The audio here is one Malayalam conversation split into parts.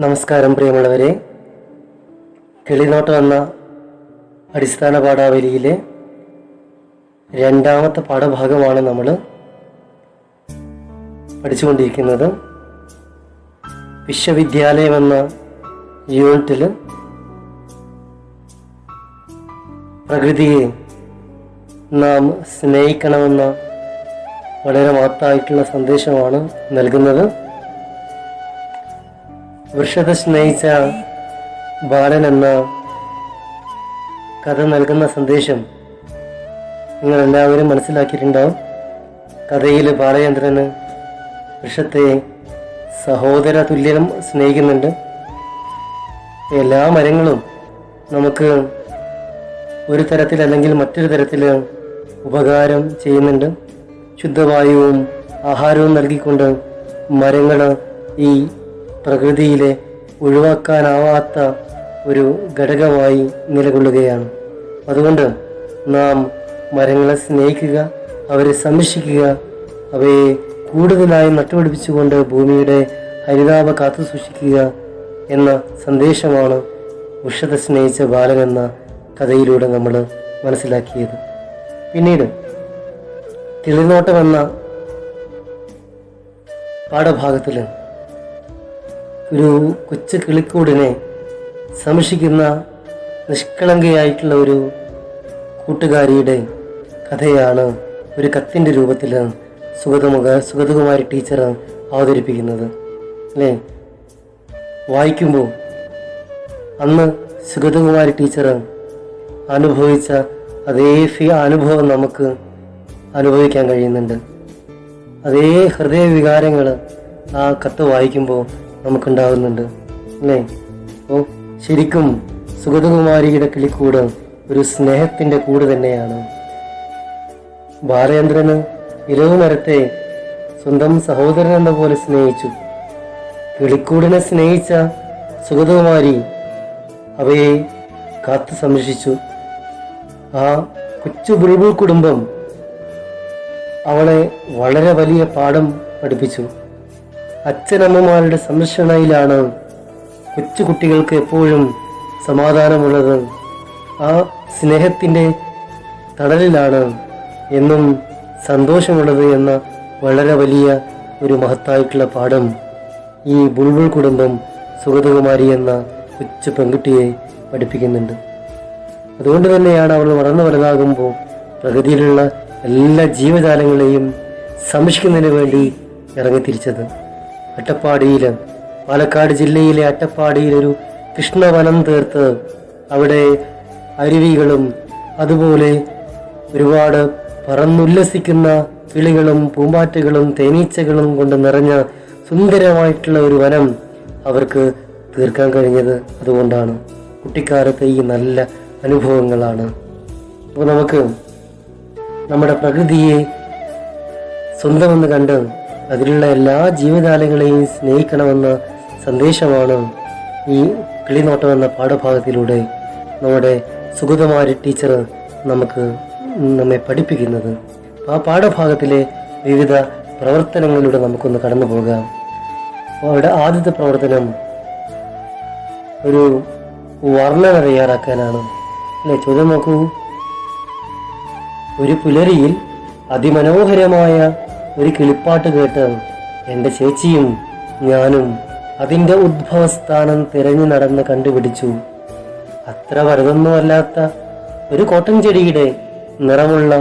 നമസ്കാരം പ്രിയമുള്ളവരെ, കിളിനോട്ടം എന്ന അടിസ്ഥാന പാഠാവലിയിലെ രണ്ടാമത്തെ പാഠഭാഗമാണ് നമ്മൾ പഠിച്ചുകൊണ്ടിരിക്കുന്നത്. വിശ്വവിദ്യാലയം എന്ന യൂണിറ്റിൽ പ്രകൃതിയെ നാം സ്നേഹിക്കണമെന്ന വളരെ മഹത്തായിട്ടുള്ള സന്ദേശമാണ് നൽകുന്നത്. വൃക്ഷത്തെ സ്നേഹിച്ച ബാലൻ എന്ന കഥ നൽകുന്ന സന്ദേശം നിങ്ങളെല്ലാവരും മനസ്സിലാക്കിയിട്ടുണ്ടാവും. കഥയിൽ ബാലചന്ദ്രന് വൃക്ഷത്തെ സഹോദര തുല്യം സ്നേഹിക്കുന്നുണ്ട്. എല്ലാ മരങ്ങളും നമുക്ക് ഒരു തരത്തിൽ അല്ലെങ്കിൽ മറ്റൊരു തരത്തിൽ ഉപകാരം ചെയ്യുന്നുണ്ട്. ശുദ്ധവായുവും ആഹാരവും നൽകിക്കൊണ്ട് മരങ്ങൾ ഈ പ്രകൃതിയിലെ ഒഴിവാക്കാനാവാത്ത ഒരു ഘടകമായി നിലകൊള്ളുകയാണ്. അതുകൊണ്ട് നാം മരങ്ങളെ സ്നേഹിക്കുക, അവരെ സംരക്ഷിക്കുക, അവയെ കൂടുതലായി നട്ടുപിടിപ്പിച്ചുകൊണ്ട് ഭൂമിയുടെ ഹരിതാഭ കാത്തു സൂക്ഷിക്കുക എന്ന സന്ദേശമാണ് വൃക്ഷത്തെ സ്നേഹിച്ച ബാലൻ എന്ന കഥയിലൂടെ നമ്മൾ മനസ്സിലാക്കിയത്. പിന്നീട് കിളിനോട്ടം എന്ന പാഠഭാഗത്തിൽ ഒരു കൊച്ചു കിളിക്കൂടിനെ സംരക്ഷിക്കുന്ന നിഷ്കളങ്കയായിട്ടുള്ള ഒരു കൂട്ടുകാരിയുടെ കഥയാണ് ഒരു കത്തിൻ്റെ രൂപത്തിൽ സുഗതകുമാരി ടീച്ചർ അവതരിപ്പിക്കുന്നത് അല്ലേ. വായിക്കുമ്പോൾ അന്ന് സുഗതകുമാരി ടീച്ചർ അനുഭവിച്ച അതേ അനുഭവം നമുക്ക് അനുഭവിക്കാൻ കഴിയുന്നുണ്ട്. അതേ ഹൃദയവികാരങ്ങൾ ആ കത്ത് വായിക്കുമ്പോൾ നമുക്കുണ്ടാകുന്നുണ്ട് അല്ലേ. അപ്പോൾ ശരിക്കും സുഗതകുമാരിയുടെ കിളിക്കൂട് ഒരു സ്നേഹത്തിൻ്റെ കൂട് തന്നെയാണ്. ബാലചന്ദ്രന് ഇലവു മരത്തെ സ്വന്തം സഹോദരൻ എന്ന പോലെ സ്നേഹിച്ചു. കിളിക്കൂടിനെ സ്നേഹിച്ച സുഗതകുമാരി അവയെ കാത്തു സംരക്ഷിച്ചു. ആ കൊച്ചു ബുൾബുൾ കുടുംബം അവളെ വളരെ വലിയ പാഠം പഠിപ്പിച്ചു. അച്ഛനമ്മമാരുടെ സംരക്ഷണയിലാണ് കൊച്ചു കുട്ടികൾക്ക് എപ്പോഴും സമാധാനമുള്ളത്. ആ സ്നേഹത്തിൻ്റെ തണലിലാണ് എന്നും സന്തോഷമുള്ളത് എന്ന വളരെ വലിയ ഒരു മഹത്തായിട്ടുള്ള പാഠം ഈ ബുൾബുൾ കുടുംബം സുഗതകുമാരി എന്ന കൊച്ചു പെൺകുട്ടിയെ പഠിപ്പിക്കുന്നുണ്ട്. അതുകൊണ്ട് തന്നെയാണ് അവൾ വളർന്നു വലുതാകുമ്പോൾ പ്രകൃതിയിലുള്ള എല്ലാ ജീവജാലങ്ങളെയും സംരക്ഷിക്കുന്നതിന് വേണ്ടി ഇറങ്ങിത്തിരിച്ചത്. അട്ടപ്പാടിയിൽ, പാലക്കാട് ജില്ലയിലെ അട്ടപ്പാടിയിൽ ഒരു കൃഷ്ണവനം തീർത്ത് അവിടെ അരുവികളും അതുപോലെ ഒരുപാട് പറന്നുല്ലസിക്കുന്ന കിളികളും പൂമ്പാറ്റകളും തേനീച്ചകളും കൊണ്ട് നിറഞ്ഞ സുന്ദരമായിട്ടുള്ള ഒരു വനം അവർക്ക് തീർക്കാൻ കഴിഞ്ഞത് അതുകൊണ്ടാണ്. കുട്ടിക്കാലത്തെ ഈ നല്ല അനുഭവങ്ങളാണ്. അപ്പോൾ നമുക്ക് നമ്മുടെ പ്രകൃതിയെ സ്വന്തമെന്ന് കണ്ട് അതിലുള്ള എല്ലാ ജീവജാലങ്ങളെയും സ്നേഹിക്കണമെന്ന സന്ദേശമാണ് ഈ കിളിനോട്ടം എന്ന പാഠഭാഗത്തിലൂടെ നമ്മുടെ സുഗതകുമാരി ടീച്ചർ നമ്മെ പഠിപ്പിക്കുന്നത്. ആ പാഠഭാഗത്തിലെ വിവിധ പ്രവർത്തനങ്ങളിലൂടെ നമുക്കൊന്ന് കടന്നു പോകാം. അപ്പോൾ അവിടെ ആദ്യത്തെ പ്രവർത്തനം ഒരു വർണ്ണന തയ്യാറാക്കാനാണ് അല്ലേ. ചോദ്യം നോക്കൂ. ഒരു പുലരിയിൽ അതിമനോഹരമായ ഒരു കിളിപ്പാട്ട് കേട്ട് എൻ്റെ ചേച്ചിയും ഞാനും അതിൻ്റെ ഉദ്ഭവസ്ഥാനം തിരഞ്ഞു നടന്ന് കണ്ടുപിടിച്ചു. അത്ര വലുതൊന്നുമല്ലാത്ത ഒരു കോട്ടൺ ചെടിയുടെ നിറമുള്ള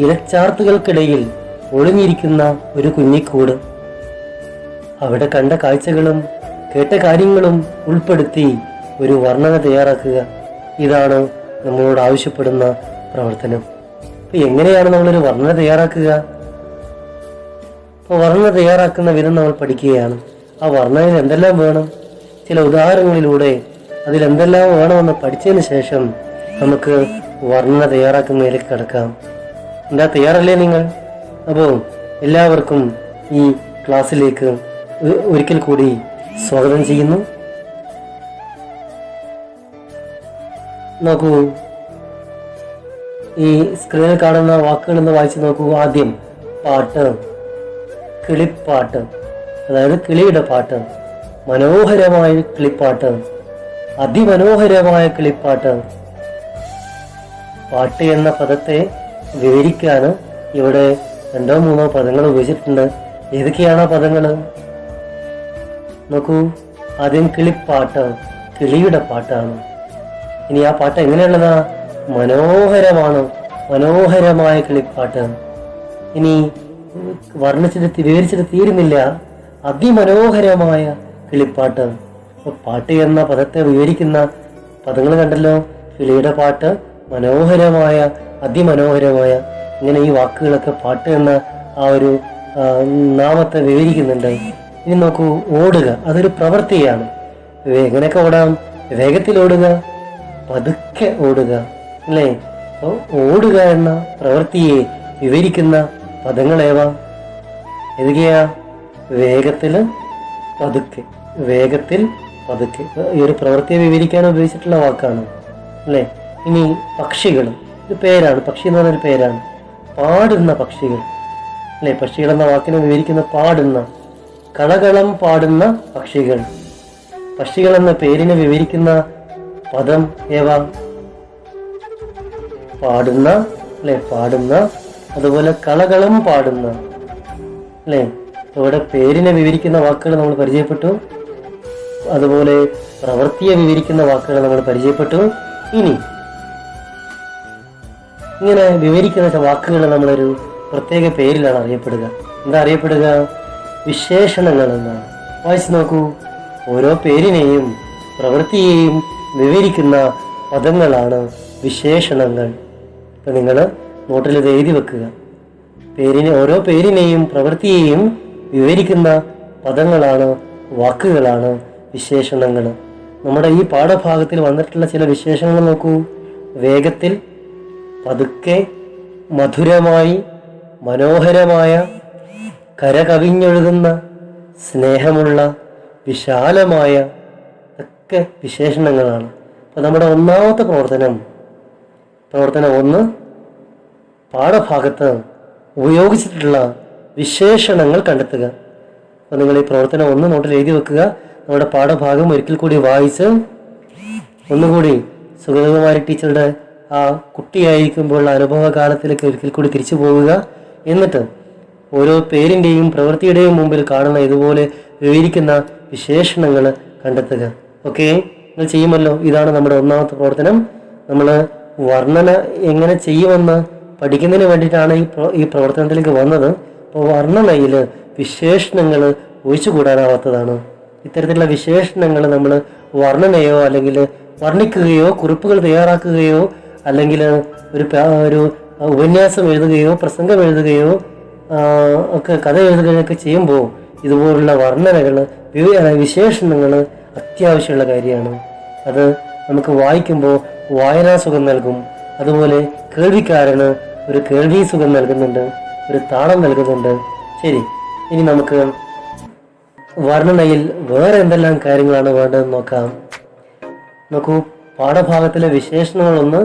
ഇലച്ചാർത്തുകൾക്കിടയിൽ ഒളിഞ്ഞിരിക്കുന്ന ഒരു കുഞ്ഞിക്കൂട്. അവിടെ കണ്ട കാഴ്ചകളും കേട്ട കാര്യങ്ങളും ഉൾപ്പെടുത്തി ഒരു വർണ്ണന തയ്യാറാക്കുക. ഇതാണ് നമ്മളോട് ആവശ്യപ്പെടുന്ന പ്രവർത്തനം. അപ്പോൾ എങ്ങനെയാണ് നമ്മളൊരു വർണ്ണന തയ്യാറാക്കുക? അപ്പോൾ വർണ്ണന തയ്യാറാക്കുന്ന വിധം നമ്മൾ പഠിക്കുകയാണ്. ആ വർണ്ണനയിൽ എന്തെല്ലാം വേണം, ചില ഉദാഹരണങ്ങളിലൂടെ അതിലെന്തെല്ലാം വേണമെന്ന് പഠിച്ചതിന് ശേഷം നമുക്ക് വർണ്ണന തയ്യാറാക്കുന്നതിലേക്ക് കിടക്കാം. എന്താ, തയ്യാറല്ലേ നിങ്ങൾ? അപ്പോൾ എല്ലാവർക്കും ഈ ക്ലാസ്സിലേക്ക് ഒരിക്കൽ കൂടി സ്വാഗതം ചെയ്യുന്നു. നോക്കൂ, ഈ സ്ക്രീനിൽ കാണുന്ന വാക്കുകളൊന്ന് വായിച്ചു നോക്കൂ. ആദ്യം പാട്ട്, കിളിപ്പാട്ട്, അതായത് കിളിയുടെ പാട്ട്. മനോഹരമായ കിളിപ്പാട്ട്, അതിമനോഹരമായ കിളിപ്പാട്ട്. പാട്ട് എന്ന പദത്തെ വിവരിക്കാൻ ഇവിടെ 2-3 പദങ്ങൾ ഉപയോഗിച്ചിട്ടുണ്ട്. ഏതൊക്കെയാണ് ആ പദങ്ങൾ? നോക്കൂ, ആദ്യം കിളിപ്പാട്ട്, കിളിയുടെ പാട്ടാണ്. ഇനി ആ പാട്ട് എങ്ങനെയുള്ളതാ? മനോഹരമാണ്, മനോഹരമായ കിളിപ്പാട്ട്. ഇനി വർണ്ണിച്ചിട്ട് വിവരിച്ചിട്ട് തീരുന്നില്ല, അതിമനോഹരമായ കിളിപ്പാട്ട്. പാട്ട് എന്ന പദത്തെ വിവരിക്കുന്ന പദങ്ങൾ കണ്ടല്ലോ, കിളിയുടെ പാട്ട്, മനോഹരമായ, അതിമനോഹരമായ. ഇങ്ങനെ ഈ വാക്കുകളൊക്കെ പാട്ട് എന്ന ആ ഒരു നാമത്തെ വിവരിക്കുന്നുണ്ട്. ഇനി നോക്കൂ, ഓടുക, അതൊരു പ്രവൃത്തിയാണ്. എങ്ങനെയൊക്കെ ഓടാം? വേഗത്തിൽ ഓടുക, പതുക്കെ ഓടുക, അല്ലേ? അപ്പോൾ ഓടുക എന്ന പ്രവൃത്തിയെ വിവരിക്കുന്ന പദങ്ങളേവാ? ഏതൊക്കെയാ? വേഗത്തില്, പതുക്കെ, വേഗത്തിൽ, പതുക്കെ. ഈ ഒരു പ്രവൃത്തിയെ വിവരിക്കാൻ ഉപയോഗിച്ചിട്ടുള്ള വാക്കാണ്, അല്ലേ? ഇനി പക്ഷികൾ, ഒരു പേരാണ്. പക്ഷി എന്ന് പറഞ്ഞൊരു പേരാണ്. പാടുന്ന പക്ഷികൾ, അല്ലെ? പക്ഷികൾ എന്ന വാക്കിനെ വിവരിക്കുന്ന പാടുന്ന, കളകളം പാടുന്ന പക്ഷികൾ. പക്ഷികൾ എന്ന പേരിനെ വിവരിക്കുന്ന പദം ഏവാ? പാടുന്ന, അല്ലെ? പാടുന്ന, അതുപോലെ കളകളം പാടുന്ന, അല്ലെ? ഇവിടെ പേരിനെ വിവരിക്കുന്ന വാക്കുകൾ നമ്മൾ പരിചയപ്പെട്ടു, അതുപോലെ പ്രവൃത്തിയെ വിവരിക്കുന്ന വാക്കുകൾ നമ്മൾ പരിചയപ്പെട്ടു. ഇനി ഇങ്ങനെ വിവരിക്കുന്ന വാക്കുകൾ നമ്മളൊരു പ്രത്യേക പേരിലാണ് അറിയപ്പെടുക. എന്താ അറിയപ്പെടുക? വിശേഷണങ്ങൾ എന്നാണ്. വായിച്ചു നോക്കൂ, ഓരോ പേരിനെയും പ്രവൃത്തിയെയും വിവരിക്കുന്ന പദങ്ങളാണ് വിശേഷണങ്ങൾ. ഇപ്പം നിങ്ങൾ നോട്ടിൽ ഇത് എഴുതി വെക്കുക. ഓരോ പേരിനെയും പ്രവൃത്തിയെയും വിവരിക്കുന്ന പദങ്ങളാണ്, വാക്കുകളാണ് വിശേഷണങ്ങൾ. നമ്മുടെ ഈ പാഠഭാഗത്തിൽ വന്നിട്ടുള്ള ചില വിശേഷണങ്ങൾ നോക്കൂ. വേഗത്തിൽ, പതുക്കെ, മധുരമായി, മനോഹരമായ, കരകവിഞ്ഞൊഴുകുന്ന, സ്നേഹമുള്ള, വിശാലമായ ഒക്കെ വിശേഷണങ്ങളാണ്. അപ്പോൾ നമ്മുടെ ഒന്നാമത്തെ പ്രവർത്തനം 1, പാഠഭാഗത്ത് ഉപയോഗിച്ചിട്ടുള്ള വിശേഷണങ്ങൾ കണ്ടെത്തുക. അപ്പോൾ നിങ്ങൾ ഈ പ്രവർത്തനം 1 നോട്ടിൽ എഴുതി വെക്കുക. നമ്മുടെ പാഠഭാഗം ഒരിക്കൽ കൂടി വായിച്ച് ഒന്നുകൂടി സുഗതകുമാരി ടീച്ചറുടെ ആ കുട്ടിയായിരിക്കുമ്പോഴുള്ള അനുഭവകാലത്തിലേക്ക് ഒരിക്കൽ കൂടി തിരിച്ചു പോവുക. എന്നിട്ട് ഓരോ പേരിൻ്റെയും പ്രവൃത്തിയുടെയും മുമ്പിൽ കാണുന്ന ഇതുപോലെ വിവരിക്കുന്ന വിശേഷണങ്ങൾ കണ്ടെത്തുക. ഓക്കെ, നിങ്ങൾ ചെയ്യുമല്ലോ. ഇതാണ് നമ്മുടെ ഒന്നാമത്തെ പ്രവർത്തനം. നമ്മൾ വർണ്ണന എങ്ങനെ ചെയ്യുമെന്ന് പഠിക്കുന്നതിന് വേണ്ടിയിട്ടാണ് ഈ പ്രവർത്തനത്തിലേക്ക് വന്നത്. അപ്പോൾ വർണ്ണനയിൽ വിശേഷണങ്ങൾ ഒഴിച്ചുകൂടാനാവാത്തതാണ്. ഇത്തരത്തിലുള്ള വിശേഷണങ്ങൾ നമ്മൾ വർണ്ണനയോ അല്ലെങ്കിൽ വർണ്ണിക്കുകയോ കുറിപ്പുകൾ തയ്യാറാക്കുകയോ അല്ലെങ്കിൽ ഒരു ഉപന്യാസം എഴുതുകയോ പ്രസംഗം എഴുതുകയോ ഒക്കെ കഥ എഴുതുകയൊക്കെ ചെയ്യുമ്പോൾ ഇതുപോലുള്ള വർണ്ണനകൾ, വിശേഷണങ്ങൾ അത്യാവശ്യമുള്ള കാര്യമാണ്. അത് നമുക്ക് വായിക്കുമ്പോൾ വായനാ സുഖം നൽകും. അതുപോലെ കേൾവിക്കാരന് ഒരു കേൾവി സുഖം നൽകുന്നുണ്ട്, ഒരു താളം നൽകുന്നുണ്ട്. ശരി, ഇനി നമുക്ക് വർണ്ണനയിൽ വേറെ എന്തെല്ലാം കാര്യങ്ങളാണ് വേണ്ടതെന്ന് നോക്കാം. നോക്കൂ, പാഠഭാഗത്തിലെ വിശേഷണങ്ങളൊന്ന്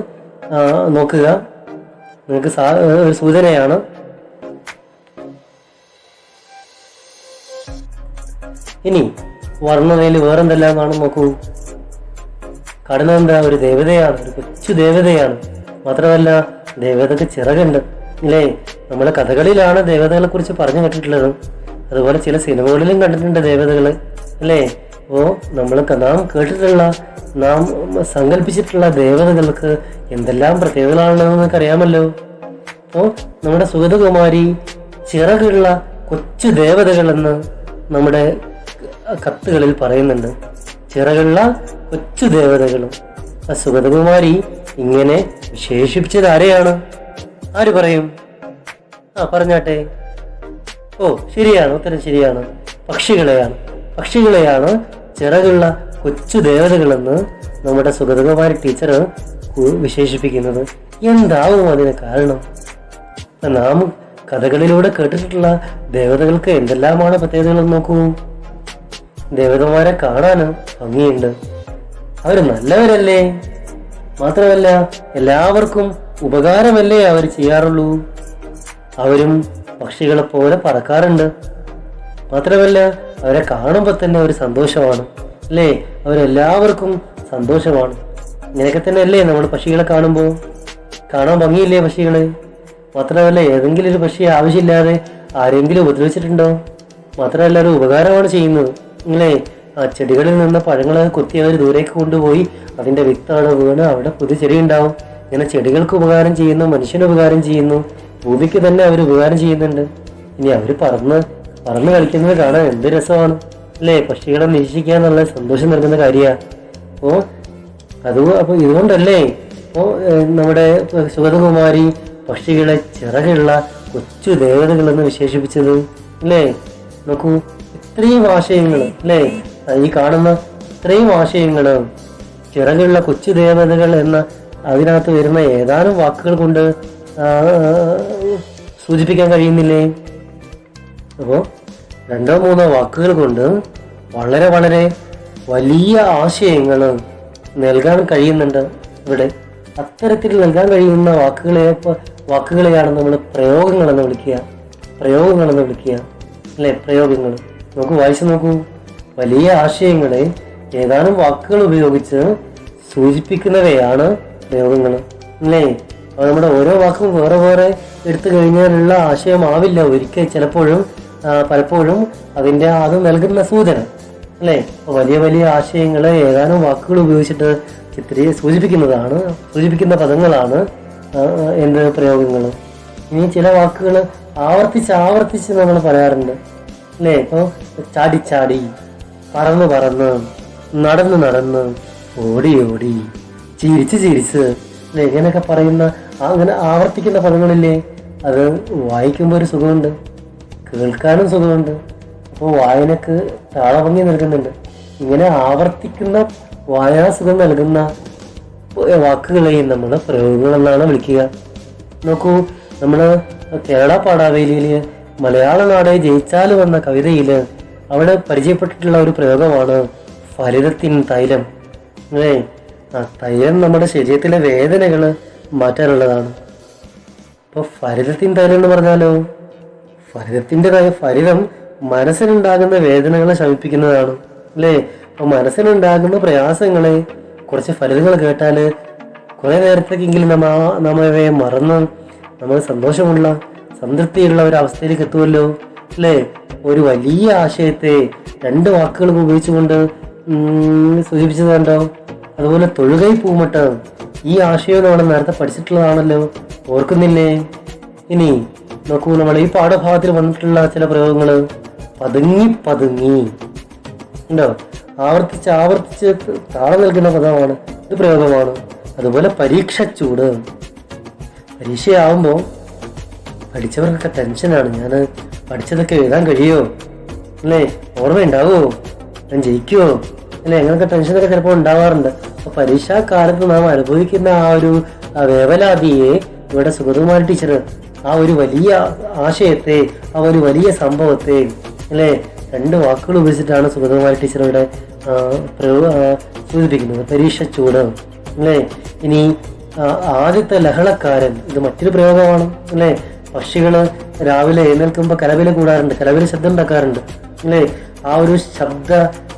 നോക്കുക. നിങ്ങൾക്ക് ഒരു സൂചനയാണ്. ഇനി വർണ്ണനയിൽ വേറെന്തെല്ലാം കാണും നോക്കൂ. കടന എന്താ? ഒരു ദേവതയാണ്, ഒരു കൊച്ചു ദേവതയാണ്. മാത്രമല്ല ദേവതക്ക് ചിറകുണ്ട്, ഇല്ലേ? നമ്മളെ കഥകളിലാണ് ദേവതകളെ കുറിച്ച് പറഞ്ഞു കേട്ടിട്ടുള്ളത്. അതുപോലെ ചില സിനിമകളിലും കണ്ടിട്ടുണ്ട് ദേവതകൾ, അല്ലേ? അപ്പോൾ നാം കേട്ടിട്ടുള്ള, നാം സങ്കല്പിച്ചിട്ടുള്ള ദേവതകൾക്ക് എന്തെല്ലാം പ്രത്യേകതകളാണെന്ന് നമുക്ക് അറിയാമല്ലോ. അപ്പോൾ നമ്മുടെ സുഗതകുമാരി ചിറകുള്ള കൊച്ചു ദേവതകളെന്ന് നമ്മുടെ കത്തുകളിൽ പറയുന്നുണ്ട്. ചിറകുള്ള കൊച്ചു ദേവതകളും. ആ സുഗതകുമാരി ഇങ്ങനെ വിശേഷിപ്പിച്ചത് ആരെയാണ്? ആര് പറയും? പറഞ്ഞാട്ടെ. ശരിയാണ്, ഉത്തരം ശരിയാണ്. പക്ഷികളെയാണ് ചിറകുള്ള കൊച്ചു ദേവതകളെന്ന് നമ്മുടെ സുഗതകുമാരി ടീച്ചർ വിശേഷിപ്പിക്കുന്നത്. എന്താവും അതിന് കാരണം? നാം കഥകളിലൂടെ കേട്ടിട്ടുള്ള ദേവതകൾക്ക് എന്തെല്ലാമാണ് പ്രത്യേകതകളെന്ന് നോക്കൂ. ദേവതമാരെ കാണാൻ ഭംഗിയുണ്ട്, അവർ നല്ലവരല്ലേ? മാത്രമല്ല എല്ലാവർക്കും ഉപകാരമല്ലേ അവർ ചെയ്യാറുള്ളൂ. അവരും പക്ഷികളെ പോലെ പറക്കാറുണ്ട്. മാത്രമല്ല അവരെ കാണുമ്പോൾ തന്നെ ഒരു സന്തോഷമാണ് അല്ലേ, അവരെല്ലാവർക്കും സന്തോഷമാണ്. ഇങ്ങനെയൊക്കെ തന്നെ അല്ലേ നമ്മൾ പക്ഷികളെ കാണുമ്പോൾ കാണാൻ ഭംഗിയില്ലേ പക്ഷികള്? മാത്രമല്ല ഏതെങ്കിലും ഒരു പക്ഷി ആവശ്യമില്ലാതെ ആരെങ്കിലും ഉപദ്രവിച്ചിട്ടുണ്ടോ? മാത്രമല്ല ഒരു ഉപകാരമാണ് ചെയ്യുന്നത് അല്ലേ. ആ ചെടികളിൽ നിന്ന് പഴങ്ങളെ കൊത്തി അവർ ദൂരേക്ക് കൊണ്ടുപോയി അതിന്റെ വിത്താണ് വീണ് അവിടെ പുതിയ ചെടി ഉണ്ടാവും. ഇങ്ങനെ ചെടികൾക്ക് ഉപകാരം ചെയ്യുന്നു, മനുഷ്യന് ഉപകാരം ചെയ്യുന്നു, ഭൂമിക്ക് തന്നെ അവർ ഉപകാരം ചെയ്യുന്നുണ്ട്. ഇനി അവര് പറന്ന് കളിക്കുന്നത് കാണാൻ എന്ത് രസമാണ് അല്ലേ. പക്ഷികളെ നിരീക്ഷിക്കുക എന്നുള്ള സന്തോഷം നൽകുന്ന കാര്യമാണ്. അപ്പോൾ ഇതുകൊണ്ടല്ലേ നമ്മുടെ സുഗതകുമാരി പക്ഷികളെ ചിറകുള്ള കൊച്ചു ദേവതകളെന്ന് വിശേഷിപ്പിച്ചത് അല്ലേ. നോക്കൂ, ഇത്രയും ആശയങ്ങൾ അല്ലേ, ഈ കാണുന്ന ഇത്രയും ആശയങ്ങൾ ചിറകുള്ള കൊച്ചു ദേവതകൾ എന്ന അതിനകത്ത് വരുന്ന ഏതാനും വാക്കുകൾ കൊണ്ട് സൂചിപ്പിക്കാൻ കഴിയുന്നില്ലേ? അപ്പോൾ 2-3 വാക്കുകൾ കൊണ്ട് വളരെ വളരെ വലിയ ആശയങ്ങൾ നൽകാൻ കഴിയുന്നുണ്ട് ഇവിടെ. അത്തരത്തിൽ നൽകാൻ കഴിയുന്ന വാക്കുകളെയാണ് നമ്മൾ പ്രയോഗങ്ങളെന്ന് വിളിക്കുക അല്ലെ. പ്രയോഗങ്ങൾ നോക്കൂ, വായിച്ചു നോക്കൂ. വലിയ ആശയങ്ങളെ ഏതാനും വാക്കുകൾ ഉപയോഗിച്ച് സൂചിപ്പിക്കുന്നവയാണ് പ്രയോഗങ്ങൾ അല്ലേ. അപ്പോൾ നമ്മുടെ ഓരോ വാക്കും വേറെ വേറെ എടുത്തു കഴിഞ്ഞാലുള്ള ആശയമാവില്ല ഒരിക്കൽ, പലപ്പോഴും അത് നൽകുന്ന സൂചന അല്ലേ. അപ്പോൾ വലിയ ആശയങ്ങളെ ഏതാനും വാക്കുകൾ ഉപയോഗിച്ചിട്ട് സൂചിപ്പിക്കുന്ന പദങ്ങളാണ് പ്രയോഗങ്ങൾ. ഇനി ചില വാക്കുകൾ ആവർത്തിച്ച് നമ്മൾ പറയാറുണ്ട് അല്ലേ. ഇപ്പോൾ ചാടി, പറന്ന്, നടന്ന്, ഓടി, ചിരിച്ച് അല്ലേ, ഇങ്ങനെയൊക്കെ പറയുന്ന അങ്ങനെ ആവർത്തിക്കുന്ന പദങ്ങളില്ലേ, അത് വായിക്കുമ്പോൾ ഒരു സുഖമുണ്ട്, കേൾക്കാനും സുഖമുണ്ട്. അപ്പോൾ വായനക്ക് താളഭംഗി നൽകുന്നുണ്ട്. ഇങ്ങനെ ആവർത്തിക്കുന്ന വായനാസുഖം നൽകുന്ന വാക്കുകളെയും നമ്മൾ പ്രയോഗങ്ങളെന്നാണ് വിളിക്കുക. നോക്കൂ, നമ്മൾ കേരള പാഠാവലിയിൽ മലയാള നാട് ജയിച്ചാലും എന്ന കവിതയിൽ അവിടെ പരിചയപ്പെട്ടിട്ടുള്ള ഒരു പ്രയോഗമാണ് ഫലിതത്തിൻ തൈലം അല്ലേ. ആ തൈലം നമ്മുടെ ശരീരത്തിലെ വേദനകൾ മാറ്റാനുള്ളതാണ്. അപ്പോൾ ഫലിതത്തിൻ തൈലം എന്ന് പറഞ്ഞാലോ, ഫലിതം മനസ്സിനുണ്ടാകുന്ന വേദനകളെ ശമിപ്പിക്കുന്നതാണ് അല്ലേ. അപ്പോൾ മനസ്സിനുണ്ടാകുന്ന പ്രയാസങ്ങളെ കുറച്ച് ഫലിതങ്ങൾ കേട്ടാൽ കുറെ നേരത്തേക്കെങ്കിലും നമ്മെ മറന്ന് നമ്മൾ സന്തോഷമുള്ള സംതൃപ്തിയുള്ള ഒരു അവസ്ഥയിലേക്ക് എത്തുമല്ലോ അല്ലേ. ഒരു വലിയ ആശയത്തെ 2 വാക്കുകൾ ഉപയോഗിച്ചുകൊണ്ട് സൂചിപ്പിച്ചതുണ്ടോ. അതുപോലെ തൊഴുകൈ പൂമട്ട്, ഈ ആശയം നമ്മൾ നേരത്തെ പഠിച്ചിട്ടുള്ളതാണല്ലോ, ഓർക്കുന്നില്ലേ? ഇനി നോക്കൂ, നമ്മൾ ഈ പാഠഭാഗത്തിൽ വന്നിട്ടുള്ള ചില പ്രയോഗങ്ങൾ പതുങ്ങി ഉണ്ടോ, ആവർത്തിച്ച് താളം നൽകുന്ന പദമാണ്, ഇത് പ്രയോഗമാണ്. അതുപോലെ പരീക്ഷച്ചൂട്, പരീക്ഷയാവുമ്പോൾ പഠിച്ചവർക്കൊക്കെ ടെൻഷനാണ്, ഞാൻ പഠിച്ചതൊക്കെ എഴുതാൻ കഴിയുമോ അല്ലേ, ഓർമ്മയുണ്ടാവുമോ, ഞാൻ ജയിക്കുമോ അല്ലേ, അങ്ങനെയൊക്കെ ടെൻഷനൊക്കെ ചിലപ്പോൾ ഉണ്ടാവാറുണ്ട്. അപ്പൊ പരീക്ഷാക്കാലത്ത് നാം അനുഭവിക്കുന്ന ആ ഒരു വേവലാതിയെ ഇവിടെ സുഗതകുമാരി ടീച്ചർ ആ ഒരു വലിയ ആശയത്തെ, ആ ഒരു വലിയ സംഭവത്തെ അല്ലേ 2 വാക്കുകൾ ഉപയോഗിച്ചിട്ടാണ് സുഗതകുമാരി ടീച്ചർ ഇവിടെ സൂചിപ്പിക്കുന്നത്. പരീക്ഷച്ചൂട് അല്ലേ. ഇനി ആദ്യത്തെ ലഹളക്കാരൻ, ഇത് മറ്റൊരു പ്രയോഗമാണ് അല്ലേ. പക്ഷികൾ രാവിലെ എഴുന്നേൽക്കുമ്പോൾ കലവില കൂടാറുണ്ട്, കലവില ശബ്ദം ഉണ്ടാക്കാറുണ്ട് അല്ലേ. ആ ഒരു ശബ്ദ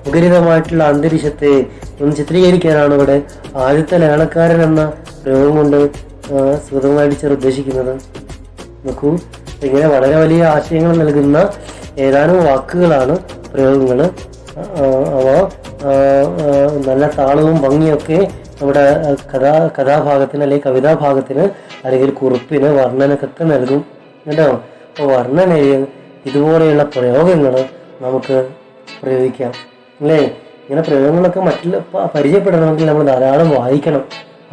മുഖരിതമായിട്ടുള്ള അന്തരീക്ഷത്തെ ഒന്ന് ചിത്രീകരിക്കാനാണ് ഇവിടെ ആദ്യത്തെ ലഹളക്കാരൻ എന്ന പ്രയോഗം കൊണ്ട് സുഗതകുമാരി ടീച്ചർ ഉദ്ദേശിക്കുന്നത്. നോക്കൂ, ഇങ്ങനെ വളരെ വലിയ ആശയങ്ങൾ നൽകുന്ന ഏതാനും വാക്കുകളാണ് പ്രയോഗങ്ങൾ. അവ നല്ല താളവും ഭംഗിയൊക്കെ നമ്മുടെ കഥാഭാഗത്തിന് അല്ലെങ്കിൽ കവിതാഭാഗത്തിന് അല്ലെങ്കിൽ കുറിപ്പിന് വർണ്ണനക്കൊക്കെ നൽകും കേട്ടോ. അപ്പോൾ വർണ്ണനയിൽ ഇതുപോലെയുള്ള പ്രയോഗങ്ങൾ നമുക്ക് പ്രയോഗിക്കാം അല്ലേ. ഇങ്ങനെ പ്രയോഗങ്ങളൊക്കെ പരിചയപ്പെടണമെങ്കിൽ നമ്മൾ ധാരാളം വായിക്കണം,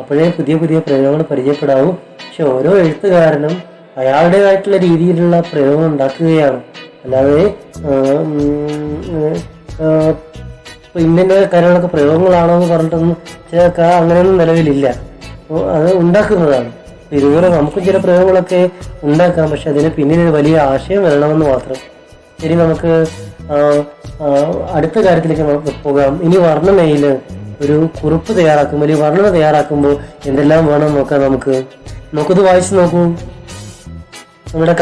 അപ്പോഴേ പുതിയ പ്രയോഗങ്ങൾ പരിചയപ്പെടാവും. പക്ഷെ ഓരോ എഴുത്തുകാരനും അയാളുടേതായിട്ടുള്ള രീതിയിലുള്ള പ്രയോഗങ്ങൾ ഉണ്ടാക്കുകയാണ്, അല്ലാതെ ഇന്ന കാര്യങ്ങളൊക്കെ പ്രയോഗങ്ങളാണോ എന്ന് പറഞ്ഞിട്ടൊന്നും ചിലർക്ക് അങ്ങനെയൊന്നും നിലവിലില്ല, അത് ഉണ്ടാക്കുന്നതാണ്. ഇതുപോലെ നമുക്കും ചില പ്രയോഗങ്ങളൊക്കെ ഉണ്ടാക്കാം, പക്ഷെ അതിന് പിന്നിലൊരു വലിയ ആശയം വരണമെന്ന് മാത്രം. ഇനി നമുക്ക് അടുത്ത കാര്യത്തിലേക്ക് പോകാം. ഇനി വർണ്ണനയിൽ ഒരു കുറിപ്പ് തയ്യാറാക്കുമ്പോൾ അല്ലെങ്കിൽ വർണ്ണന തയ്യാറാക്കുമ്പോൾ എന്തെല്ലാം വേണം നോക്കാം. നമുക്കത് വായിച്ച് നോക്കൂ. നമ്മുടെ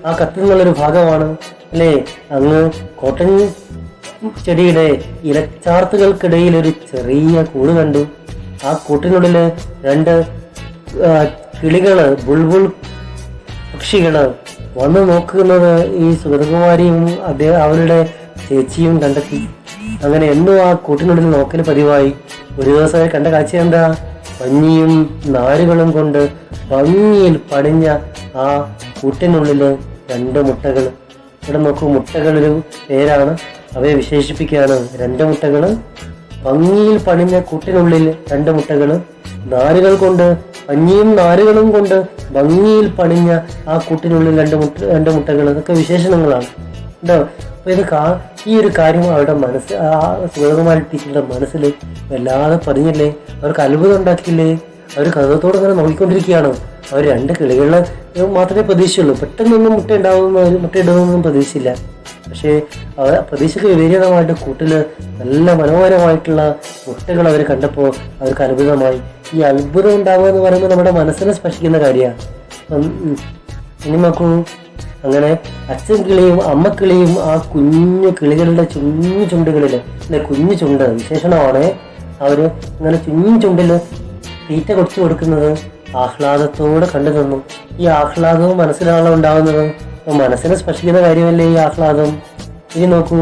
ആ കത്തിൽ നിന്നുള്ളൊരു ഭാഗമാണ് അല്ലേ. അങ്ങ് കോട്ടൺ ചെടിയുടെ ഇലച്ചാർത്തുകൾക്കിടയിൽ ഒരു ചെറിയ കൂട് കണ്ടു. ആ കൂട്ടിനുള്ളില് രണ്ട് കിളികള്, ബുൾബുൾ പക്ഷികള് വന്ന് നോക്കുന്നത് ഈ സുഗതകുമാരിയും അവരുടെ ചേച്ചിയും കണ്ടെത്തി. അങ്ങനെ എന്നും ആ കൂട്ടിനുള്ളിൽ നോക്കൽ പതിവായി. ഒരു ദിവസം കണ്ട കാഴ്ച എന്താ? പഞ്ഞിയും നാരുകളും കൊണ്ട് ഭംഗിയിൽ പടിഞ്ഞ ആ കൂട്ടിനുള്ളില് രണ്ട് മുട്ടകൾ. ഇവിടെ നോക്കൂ, മുട്ടകളൊരു പേരാണ്, അവയെ വിശേഷിപ്പിക്കുകയാണ്. രണ്ട് മുട്ടകള്, ഭംഗിയിൽ പണിഞ്ഞ കൂട്ടിനുള്ളിൽ രണ്ട് മുട്ടകള്, നാരുകൾ കൊണ്ട്, പഞ്ഞിയും നാരുകളും കൊണ്ട് ഭംഗിയിൽ പണിഞ്ഞ ആ കൂട്ടിനുള്ളിൽ രണ്ട് മുട്ടകൾ. ഇതൊക്കെ വിശേഷണങ്ങളാണ് കേട്ടോ. അപ്പൊ ഈ ഒരു കാര്യം അവരുടെ ആ സുഗതകുമാരി ടീച്ചറുടെ മനസ്സിൽ വല്ലാതെ പതിഞ്ഞില്ലേ? അവർക്ക് അത്ഭുതം ഉണ്ടാക്കിയില്ലേ? അവർ കഥത്തോടെ ഇങ്ങനെ നോക്കിക്കൊണ്ടിരിക്കുകയാണ്. അവർ രണ്ട് കിളികളെ മാത്രമേ പ്രതീക്ഷയുള്ളൂ. പെട്ടെന്നൊന്നും മുട്ടയിടുന്നൊന്നും പ്രതീക്ഷയില്ല. പക്ഷേ അവർ പ്രതീക്ഷയ്ക്ക് വിപരീതമായിട്ട് കൂട്ടില് നല്ല മനോഹരമായിട്ടുള്ള മുട്ടകൾ അവർ കണ്ടപ്പോൾ അവർക്ക് അത്ഭുതമായി. ഈ അത്ഭുതം ഉണ്ടാവുക എന്ന് പറയുമ്പോൾ നമ്മുടെ മനസ്സിനെ സ്പർശിക്കുന്ന കാര്യമാണ്. ഇനി നോക്കൂ, അങ്ങനെ അച്ഛൻ കിളിയും അമ്മക്കിളിയും ആ കുഞ്ഞു കിളികളുടെ കുഞ്ഞു ചുണ്ടുകളിൽ, അല്ലെ കുഞ്ഞു ചുണ്ട് വിശേഷണമാണ്, അവര് ഇങ്ങനെ കുഞ്ഞു ചുണ്ടില് തീറ്റ കുറച്ചു കൊടുക്കുന്നത് ആഹ്ലാദത്തോടെ കണ്ടു തന്നു. ഈ ആഹ്ലാദവും മനസ്സിലാണല്ലോ ഉണ്ടാകുന്നത്. മനസ്സിനെ സ്പർശിക്കുന്ന കാര്യമല്ലേ ഈ ആഹ്ലാദം. ഇനി നോക്കൂ,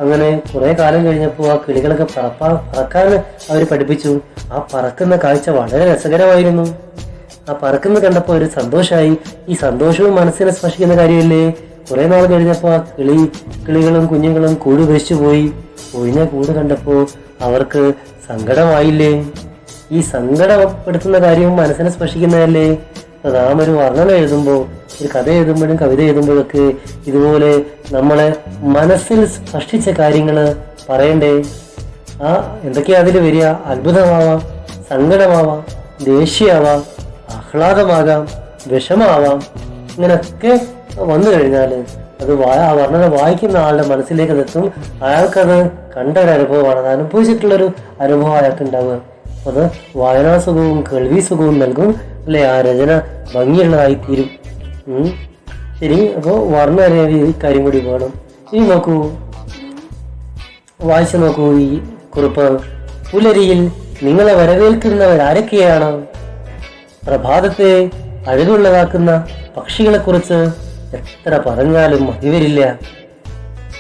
അങ്ങനെ കുറെ കാലം കഴിഞ്ഞപ്പോൾ ആ കിളികളൊക്കെ പറക്കാൻ അവർ പഠിപ്പിച്ചു. ആ പറക്കുന്ന കാഴ്ച വളരെ രസകരമായിരുന്നു. ആ പറക്കുന്നത് കണ്ടപ്പോൾ ഒരു സന്തോഷമായി. ഈ സന്തോഷവും മനസ്സിനെ സ്പർശിക്കുന്ന കാര്യമല്ലേ. കുറെ നാൾ കഴിഞ്ഞപ്പോൾ ആ കിളികളും കുഞ്ഞുങ്ങളും കൂട് ഉപേക്ഷിച്ചു പോയി. ഒഴിഞ്ഞ കൂട് കണ്ടപ്പോൾ അവർക്ക് സങ്കടമായില്ലേ? ഈ സങ്കടപ്പെടുത്തുന്ന കാര്യവും മനസ്സിനെ സ്പർശിക്കുന്നതല്ലേ. നാം ഒരു വർണ്ണന എഴുതുമ്പോൾ, ഒരു കഥ എഴുതുമ്പോഴും കവിത എഴുതുമ്പോഴൊക്കെ ഇതുപോലെ നമ്മളെ മനസ്സിൽ സ്പർശിച്ച കാര്യങ്ങൾ പറയണ്ടേ? എന്തൊക്കെയാ അതിൽ വരിക? അത്ഭുതമാവാം, സങ്കടമാവാം, ദേഷ്യമാവാം, ആഹ്ലാദമാകാം, വിഷമാവാം. ഇങ്ങനെയൊക്കെ വന്നു കഴിഞ്ഞാൽ അത് ആ വർണ്ണന വായിക്കുന്ന ആളുടെ മനസ്സിലേക്ക് അതെത്തും. അയാൾക്കത് കണ്ട ഒരു അനുഭവമാണ്, അത് അനുഭവിച്ചിട്ടുള്ളൊരു അനുഭവം അയാൾക്ക് ഉണ്ടാവുക. അത് വായനാസുഖവും കേൾവി സുഖവും നൽകും, അല്ലെ? ആ രചന ഭംഗിയുള്ളതായി തീരും. ശരി, അപ്പോൾ വർണ്ണന ഈ കാര്യം കൂടി വേണം. ഇനി നോക്കൂ, വായിച്ചു നോക്കൂ ഈ കുറിപ്പ്. പുലരിയിൽ നിങ്ങളെ വരവേൽക്കുന്നവരാരൊക്കെയാണ്? പ്രഭാതത്തെ അഴകുള്ളതാക്കുന്ന പക്ഷികളെ കുറിച്ച് എത്ര പറഞ്ഞാലും മതിവരില്ല.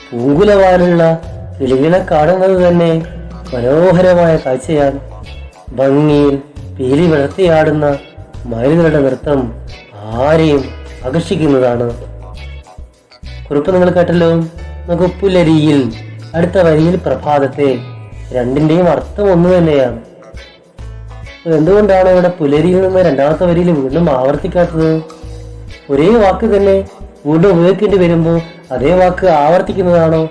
പൂങ്കുലവാലുള്ള കിളികളെ കാണുന്നത് തന്നെ മനോഹരമായ കാഴ്ചയാണ്. ഭംഗിയിൽ പീലി വിടർത്തിയാടുന്ന മയിലുകളുടെ നൃത്തം ആരെയും ആകർഷിക്കുന്നതാണ്. കുറിപ്പ് നിങ്ങൾ കേട്ടല്ലോ. നമുക്ക് പുലരിയിൽ, അടുത്ത വരിയിൽ പ്രഭാതത്തെ, രണ്ടിന്റെയും അർത്ഥം ഒന്ന് തന്നെയാണ്. എന്തുകൊണ്ടാണ് ഇവിടെ പുലരിയിൽ നിന്ന് രണ്ടാമത്തെ വരിയിൽ വീണ്ടും ആവർത്തിക്കാത്തത്? ഒരേ വാക്ക് തന്നെ വീണ്ടും ഉപയോഗിക്കേണ്ടി വരുമ്പോൾ അതേ വാക്ക് ആവർത്തിക്കുന്നതാണോ,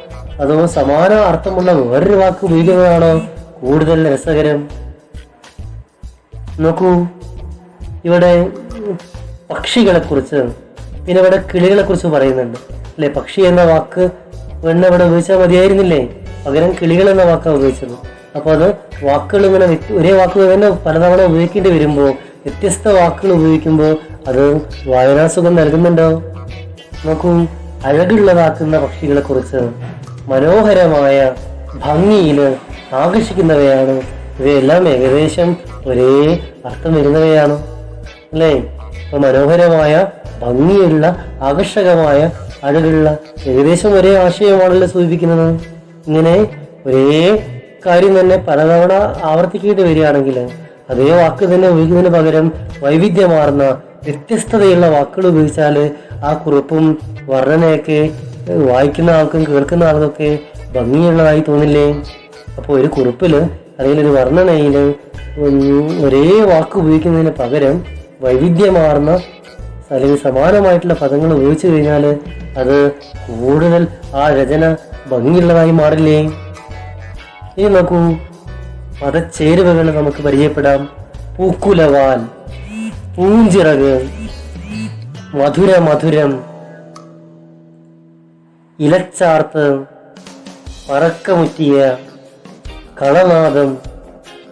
അതോ സമാന അർത്ഥമുള്ള വേറൊരു വാക്ക് ഉപയോഗിക്കുന്നതാണോ കൂടുതൽ രസകരം? നോക്കൂ, ഇവിടെ പക്ഷികളെ കുറിച്ച്, പിന്നെ ഇവിടെ കിളികളെ കുറിച്ച് പറയുന്നുണ്ട്, അല്ലെ? പക്ഷി എന്ന വാക്ക് ഇവിടെ ഉപയോഗിച്ചാൽ മതിയായിരുന്നില്ലേ? പകരം കിളികൾ എന്ന വാക്കാണ് ഉപയോഗിച്ചത്. അപ്പോൾ അത് വാക്കുകൾ ഇങ്ങനെ ഒരേ വാക്കുകൾ തന്നെ പലതവണ ഉപയോഗിക്കേണ്ടി വരുമ്പോൾ, വ്യത്യസ്ത വാക്കുകൾ ഉപയോഗിക്കുമ്പോൾ അത് വായനാസുഖം നൽകുന്നുണ്ടോ? നോക്കൂ, അഴകുള്ളതാക്കുന്ന പക്ഷികളെ കുറിച്ച്, മനോഹരമായ ഭംഗിയിൽ ആകർഷിക്കുന്നവയാണ്. ഇവയെല്ലാം ഏകദേശം ഒരേ അർത്ഥം വരുന്നവയാണ്, അല്ലേ? അപ്പൊ മനോഹരമായ, ഭംഗിയുള്ള, ആകർഷകമായ, അഴകുള്ള, ഏകദേശം ഒരേ ആശയമാണല്ലോ സൂചിപ്പിക്കുന്നത്. ഇങ്ങനെ ഒരേ കാര്യം തന്നെ പലതവണ ആവർത്തിക്കേണ്ടി വരികയാണെങ്കിൽ അതേ വാക്ക് തന്നെ ഉപയോഗിക്കുന്നതിന് പകരം വൈവിധ്യമാർന്ന വ്യത്യസ്തതയുള്ള വാക്കുകൾ ഉപയോഗിച്ചാൽ ആ കുറിപ്പും വർണ്ണനയൊക്കെ വായിക്കുന്ന ആൾക്കും കേൾക്കുന്ന ആൾക്കൊക്കെ ഭംഗിയുള്ളതായി തോന്നില്ലേ? അപ്പോൾ ഒരു കുറിപ്പില് അല്ലെങ്കിൽ ഒരു വർണ്ണനയില് ഒരേ വാക്ക് ഉപയോഗിക്കുന്നതിന് പകരം വൈവിധ്യമാർന്ന അല്ലെങ്കിൽ സമാനമായിട്ടുള്ള പദങ്ങൾ ഉപയോഗിച്ചു കഴിഞ്ഞാൽ അത് കൂടുതൽ ആ രചന ഭംഗിയുള്ളതായി മാറില്ലേ? ഇനി നോക്കൂ, പദച്ചേരുവകൾ നമുക്ക് പരിചയപ്പെടാം. പൂക്കുലവാൽ, പൂഞ്ചിറക്, മധുരം, ഇലച്ചാർത്ത്, പറക്കമുറ്റിയ, കളനാദം,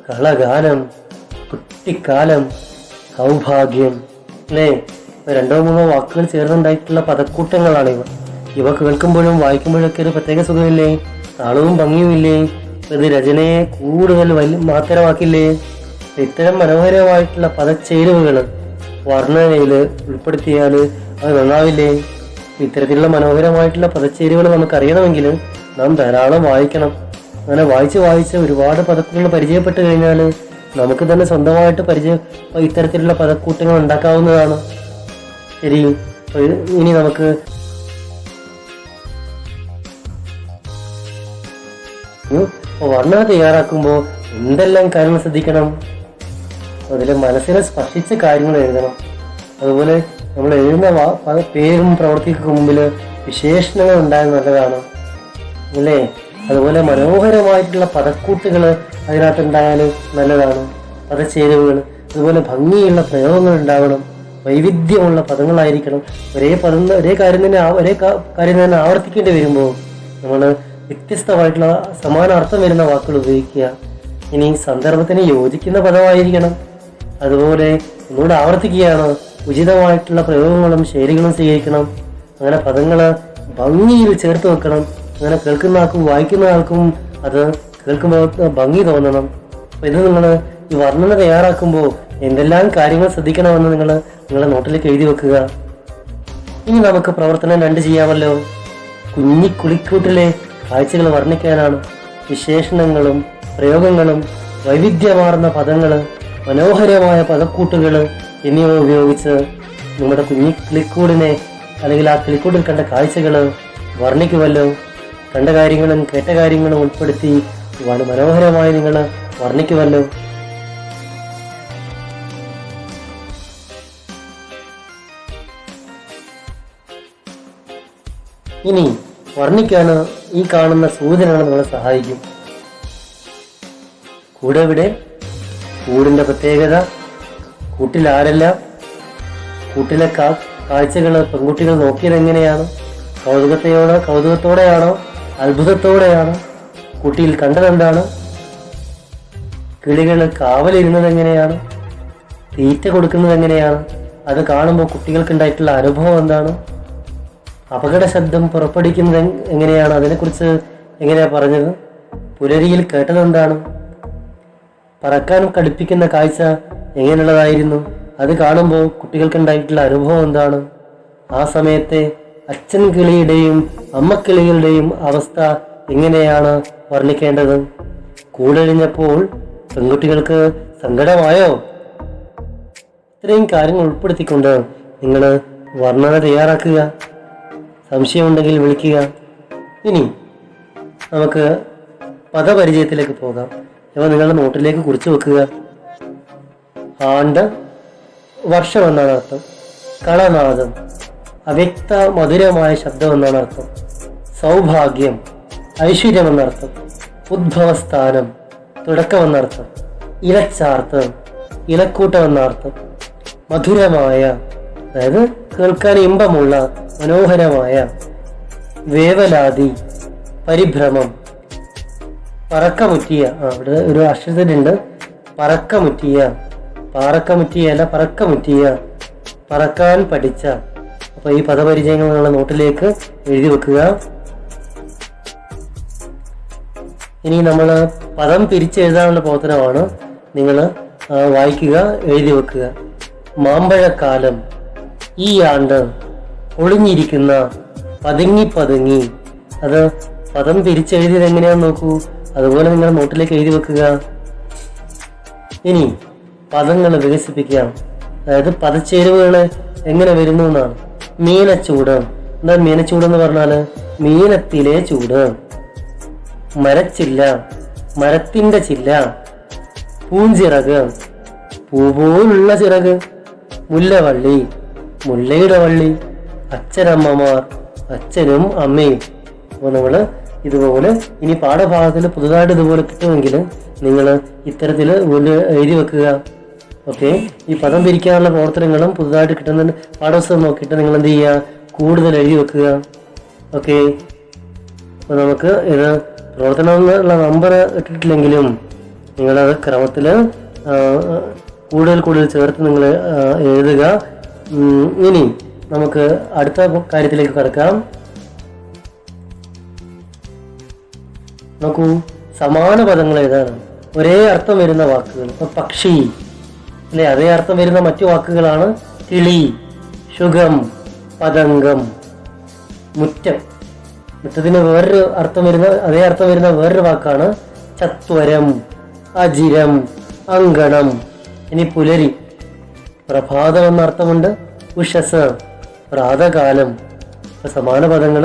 കളഗാനം, കുട്ടിക്കാലം, സൗഭാഗ്യം, അല്ലേ? രണ്ടോ മൂന്നോ വാക്കുകൾ ചേർന്നുണ്ടായിട്ടുള്ള പദക്കൂട്ടങ്ങളാണ് ഇവ. ഇവ കേൾക്കുമ്പോഴും വായിക്കുമ്പോഴൊക്കെ ഒരു പ്രത്യേക സുഖമില്ലേ? താളവും ഭംഗിയും ഇല്ലേ? ഇത് രചനയെ കൂടുതൽ മാത്രമാക്കില്ലേ? ഇത്തരം മനോഹരമായിട്ടുള്ള പദച്ചേരുവകൾ വർണ്ണനയിൽ ഉൾപ്പെടുത്തിയാൽ അത് നന്നാവില്ലേ? ഇത്തരത്തിലുള്ള മനോഹരമായിട്ടുള്ള പദച്ചേരുവകൾ നമുക്കറിയണമെങ്കിൽ നാം ധാരാളം വായിക്കണം. അങ്ങനെ വായിച്ച് ഒരുപാട് പദക്കുകൾ പരിചയപ്പെട്ട് കഴിഞ്ഞാൽ നമുക്ക് തന്നെ സ്വന്തമായിട്ട് ഇത്തരത്തിലുള്ള പദക്കൂട്ടങ്ങൾ ഉണ്ടാക്കാവുന്നതാണ്. ശരി, ഇനി നമുക്ക് വർണ്ണന തയ്യാറാക്കുമ്പോൾ എന്തെല്ലാം കാര്യങ്ങൾ ശ്രദ്ധിക്കണം? അതിൽ മനസ്സിനെ സ്പർശിച്ച കാര്യങ്ങൾ എഴുതണം. അതുപോലെ നമ്മൾ എഴുതുന്ന പേരും പ്രവൃത്തിക്ക് മുമ്പിൽ വിശേഷണങ്ങൾ ഉണ്ടായത് നല്ലതാണ് അല്ലേ? അതുപോലെ മനോഹരമായിട്ടുള്ള പദക്കൂട്ടുകൾ അതിനകത്ത് ഉണ്ടായാൽ നല്ലതാണ്, പദച്ചേരുവകൾ. അതുപോലെ ഭംഗിയുള്ള പ്രയോഗങ്ങൾ ഉണ്ടാവണം, വൈവിധ്യമുള്ള പദങ്ങളായിരിക്കണം. ഒരേ കാര്യം തന്നെ ആവർത്തിക്കേണ്ടി വരുമ്പോൾ നമ്മൾ വ്യത്യസ്തമായിട്ടുള്ള സമാന അർത്ഥം വരുന്ന വാക്കുകൾ ഉപയോഗിക്കുക. ഇനി സന്ദർഭത്തിന് യോജിക്കുന്ന പദമായിരിക്കണം. അതുപോലെ ഒന്നുകൂടെ ആവർത്തിക്കുകയാണ്, ഉചിതമായിട്ടുള്ള പ്രയോഗങ്ങളും ശൈലികളും സ്വീകരിക്കണം. അങ്ങനെ പദങ്ങൾ ഭംഗിയിൽ ചേർത്ത് വെക്കണം. അങ്ങനെ കേൾക്കുന്ന ആൾക്കും വായിക്കുന്ന ആൾക്കും അത് കേൾക്കുമ്പോൾ ഭംഗി തോന്നണം. അപ്പോൾ ഇത് നിങ്ങൾ ഈ വർണ്ണന തയ്യാറാക്കുമ്പോൾ എന്തെല്ലാം കാര്യങ്ങൾ ശ്രദ്ധിക്കണമെന്ന് നിങ്ങളുടെ നോട്ടിലേക്ക് എഴുതി വെക്കുക. ഇനി നമുക്ക് പ്രവർത്തനം 2 ചെയ്യാമല്ലോ. കുഞ്ഞിക്കുളിക്കൂട്ടിലെ കാഴ്ചകൾ വർണ്ണിക്കാനാണ്. വിശേഷണങ്ങളും പ്രയോഗങ്ങളും വൈവിധ്യമാർന്ന പദങ്ങൾ, മനോഹരമായ പദക്കൂട്ടുകൾ എന്നിവ ഉപയോഗിച്ച് നമ്മുടെ കിളിക്കൂടിനെ അല്ലെങ്കിൽ ആ കിളിക്കൂടിൽ കണ്ട കാഴ്ചകൾ വർണ്ണിക്കുമല്ലോ. കണ്ട കാര്യങ്ങളും കേട്ട കാര്യങ്ങളും ഉൾപ്പെടുത്തി മനോഹരമായി നിങ്ങൾ വർണ്ണിക്കുമല്ലോ. ഇനി വർണ്ണിക്കാൻ ഈ കാണുന്ന സൂചനകൾ നിങ്ങളെ സഹായിക്കും. കൂടെവിടെ, കൂടിന്റെ പ്രത്യേകത, കൂട്ടിലാരെല്ലാം, കൂട്ടിലെ കാഴ്ചകൾ പെൺകുട്ടികൾ നോക്കിയത് എങ്ങനെയാണ്? കൗതുകത്തോടെയാണോ അത്ഭുതത്തോടെയാണോ? കുട്ടിയിൽ കണ്ടതെന്താണ്? കിളികൾ കാവലിരുന്നത് എങ്ങനെയാണ്? തീറ്റ കൊടുക്കുന്നത് എങ്ങനെയാണ്? അത് കാണുമ്പോൾ കുട്ടികൾക്കുണ്ടായിട്ടുള്ള അനുഭവം എന്താണ്? അപകട ശബ്ദം പുറപ്പെടുവിക്കുന്നത് എങ്ങനെയാണ്? അതിനെക്കുറിച്ച് എങ്ങനെയാ പറഞ്ഞത്? പുലരിയിൽ കേട്ടതെന്താണ്? പറക്കാൻ കടുപ്പിക്കുന്ന കാഴ്ച എങ്ങനെയുള്ളതായിരുന്നു? അത് കാണുമ്പോൾ കുട്ടികൾക്കുണ്ടായിട്ടുള്ള അനുഭവം എന്താണ്? ആ സമയത്തെ അച്ഛൻ കിളിയുടെയും അമ്മക്കിളികളുടെയും അവസ്ഥ എങ്ങനെയാണ് വർണ്ണിക്കേണ്ടത്? കൂടഴിഞ്ഞപ്പോൾ പെൺകുട്ടികൾക്ക് സങ്കടമായോ? ഇത്രയും കാര്യങ്ങൾ ഉൾപ്പെടുത്തിക്കൊണ്ട് നിങ്ങൾ വർണ്ണന തയ്യാറാക്കുക. സംശയമുണ്ടെങ്കിൽ വിളിക്കുക. ഇനി നമുക്ക് പദപരിചയത്തിലേക്ക് പോകാം. ഇവ നിങ്ങളുടെ നോട്ടിലേക്ക് കുറിച്ച് വെക്കുക. ആണ്ട്, വർഷം എന്നാണ് അർത്ഥം. കളനാദം, അവ്യക്ത മധുരമായ ശബ്ദം എന്നാണ് അർത്ഥം. സൗഭാഗ്യം, ഐശ്വര്യം എന്നർത്ഥം. ഉദ്ഭവസ്ഥാനം, തുടക്കം എന്നർത്ഥം. ഇലച്ചാർത്ത്, ഇലക്കൂട്ടം എന്നർത്ഥം. മധുരമായ, അതായത് കേൾക്കാൻ ഇമ്പമുള്ള, മനോഹരമായ. വേവലാതി, പരിഭ്രമം. പറക്കമുറ്റിയ, ഇവിടെ ഒരു അക്ഷരത്തിലുണ്ട്, പറക്കമുറ്റിയ. പാറക്കമുറ്റിയല്ല, പറക്കമുറ്റിയ, പറക്കാൻ പഠിച്ച. അപ്പൊ ഈ പദപരിചയങ്ങൾ നിങ്ങളുടെ നോട്ടിലേക്ക് എഴുതി വെക്കുക. ഇനി നമ്മൾ പദം പിരിച്ചെഴുതാനുള്ള പ്രവർത്തനമാണ്. നിങ്ങൾ വായിക്കുക, എഴുതി വെക്കുക. മാമ്പഴക്കാലം, ഈ ആണ്ട്, ഒളിഞ്ഞിരിക്കുന്ന, പതുങ്ങി. അത് പദം പിരിച്ചെഴുതിയത് എങ്ങനെയാന്ന് നോക്കൂ. അതുപോലെ നിങ്ങൾ നോട്ടിലേക്ക് എഴുതി വെക്കുക. ഇനി പദങ്ങൾ വികസിപ്പിക്കാം. അതായത് പദച്ചേരുവകൾ എങ്ങനെ വരുന്നു എന്നാണ്. മീനച്ചൂട്, എന്താ മീനച്ചൂട് എന്ന് പറഞ്ഞാല്? മീനത്തിലെ ചൂട്. മരച്ചില്ല, മരത്തിന്റെ ചില്ല. പൂഞ്ചിറക്, പൂപോലുള്ള ചിറക്. മുല്ലവള്ളി, മുല്ലയുടെ വള്ളി. അച്ഛനമ്മമാർ, അച്ഛനും അമ്മയും. അപ്പോൾ നമ്മൾ ഇതുപോലെ ഇനി പാഠഭാഗത്തിൽ പുതുതായിട്ട് ഇതുപോലെ കിട്ടുമെങ്കിൽ നിങ്ങൾ ഇത്തരത്തിൽ എഴുതി വെക്കുക. ഓക്കെ, ഈ പദം പിരിക്കാനുള്ള പ്രവർത്തനങ്ങളും പുതുതായിട്ട് കിട്ടുന്ന പാഠപുസ്തകം നോക്കിയിട്ട് നിങ്ങൾ എന്ത് ചെയ്യുക, കൂടുതൽ എഴുതി വെക്കുക. ഓക്കെ, അപ്പോൾ നമുക്ക് ഇത് പ്രവർത്തനം എന്നുള്ള നമ്പർ ഇട്ടിട്ടില്ലെങ്കിലും നിങ്ങളത് ക്രമത്തിൽ കൂടുതൽ ചേർത്ത് നിങ്ങൾ എഴുതുക. ഇനി നമുക്ക് അടുത്ത കാര്യത്തിലേക്ക് കടക്കാം. നോക്കൂ, സമാന പദങ്ങൾ ഏതാണ്? ഒരേ അർത്ഥം വരുന്ന വാക്കുകൾ. ഇപ്പൊ പക്ഷി അല്ലെ, അതേ അർത്ഥം വരുന്ന മറ്റു വാക്കുകളാണ് കിളി, ശുഗം, പതംഗം, മുറ്റം. മുറ്റത്തിന് വേറൊരു അർത്ഥം വരുന്ന, അതേ അർത്ഥം വരുന്ന വേറൊരു വാക്കാണ് ചത്വരം, അജിരം, അങ്കണം. ഇനി പുലരി, പ്രഭാതം എന്ന അർത്ഥമുണ്ട്. ഉഷസ്, പ്രാതകാലം. സമാന പദങ്ങൾ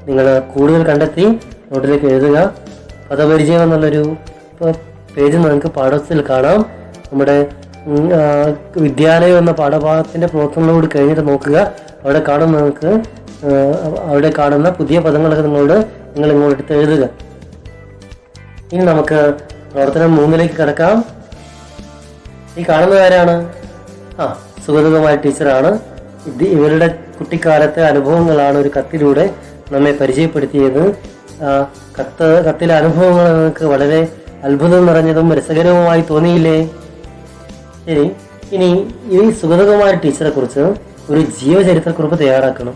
നിങ്ങൾ കൂടുതൽ കണ്ടെത്തി നോട്ടിലേക്ക് എഴുതുക. പദപരിചയം എന്നുള്ളൊരു പേജ് നിങ്ങൾക്ക് പാഠത്തിൽ കാണാം. നമ്മുടെ വിദ്യാലയം എന്ന പാഠഭാഗത്തിന്റെ പ്രവർത്തനങ്ങളോട് കഴിഞ്ഞിട്ട് നോക്കുക. അവിടെ കാണുന്ന പുതിയ പദങ്ങളൊക്കെ നിങ്ങൾ ഇങ്ങോട്ട് എടുത്ത് എഴുതുക. ഇനി നമുക്ക് പ്രവർത്തനം 3 കിടക്കാം. ഈ കാണുന്നത് ആരാണ്? സുഗതകുമാരി ടീച്ചറാണ്. ഇവരുടെ കുട്ടിക്കാലത്തെ അനുഭവങ്ങളാണ് ഒരു കത്തിലൂടെ നമ്മെ പരിചയപ്പെടുത്തിയത്. കത്തിലെ അനുഭവങ്ങൾ നിങ്ങൾക്ക് വളരെ അത്ഭുതം നിറഞ്ഞതും രസകരവുമായി തോന്നിയില്ലേ? ശരി, ഇനി ഈ സുഗതകുമാരി ടീച്ചറെ കുറിച്ച് ഒരു ജീവചരിത്രക്കുറിപ്പ് തയ്യാറാക്കണം.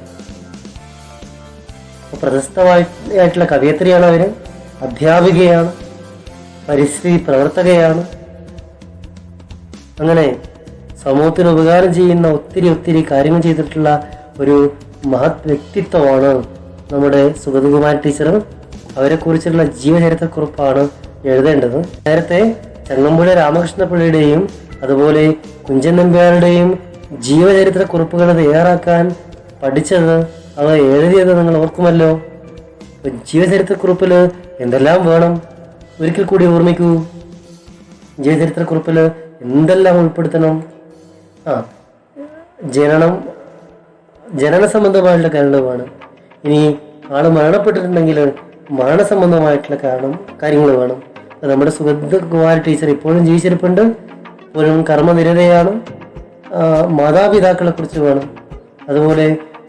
പ്രശസ്തമായിട്ടുള്ള കവയത്രിയാണ് അവര്, അധ്യാപികയാണ്, പരിസ്ഥിതി പ്രവർത്തകയാണ്. അങ്ങനെ സമൂഹത്തിന് ഉപകാരം ചെയ്യുന്ന ഒത്തിരി കാര്യങ്ങൾ ചെയ്തിട്ടുള്ള ഒരു മഹത് വ്യക്തിത്വമാണ് നമ്മുടെ സുഗതകുമാരി ടീച്ചർ. അവരെ കുറിച്ചുള്ള ജീവചരിത്രക്കുറിപ്പാണ് എഴുതേണ്ടത്. നേരത്തെ ചങ്ങമ്പുഴ രാമകൃഷ്ണപിള്ളയുടെയും അതുപോലെ കുഞ്ചൻ നമ്പ്യാരുടെയും ജീവചരിത്രക്കുറിപ്പുകൾ തയ്യാറാക്കാൻ പഠിച്ചത്, അവ എഴുതിയത് നിങ്ങൾ ഓർക്കുമല്ലോ. ജീവചരിത്രക്കുറിപ്പില് എന്തെല്ലാം വേണം? ഒരിക്കൽ കൂടി ഓർമ്മിക്കൂ. ജീവചരിത്രക്കുറിപ്പില് എന്തെല്ലാം ഉൾപ്പെടുത്തണം? ജനന സംബന്ധമായിട്ടുള്ള കാരണമാണ്. ഇനി ആള് മരണപ്പെട്ടിട്ടുണ്ടെങ്കിൽ മരണസംബന്ധമായിട്ടുള്ള കാര്യങ്ങൾ വേണം. നമ്മുടെ സുഗതകുമാരി ടീച്ചർ ഇപ്പോഴും ജീവിച്ചിരിപ്പുണ്ട്, ഇപ്പോഴും കർമ്മനിരതയാണ്. മാതാപിതാക്കളെ കുറിച്ച് വേണം, അതുപോലെ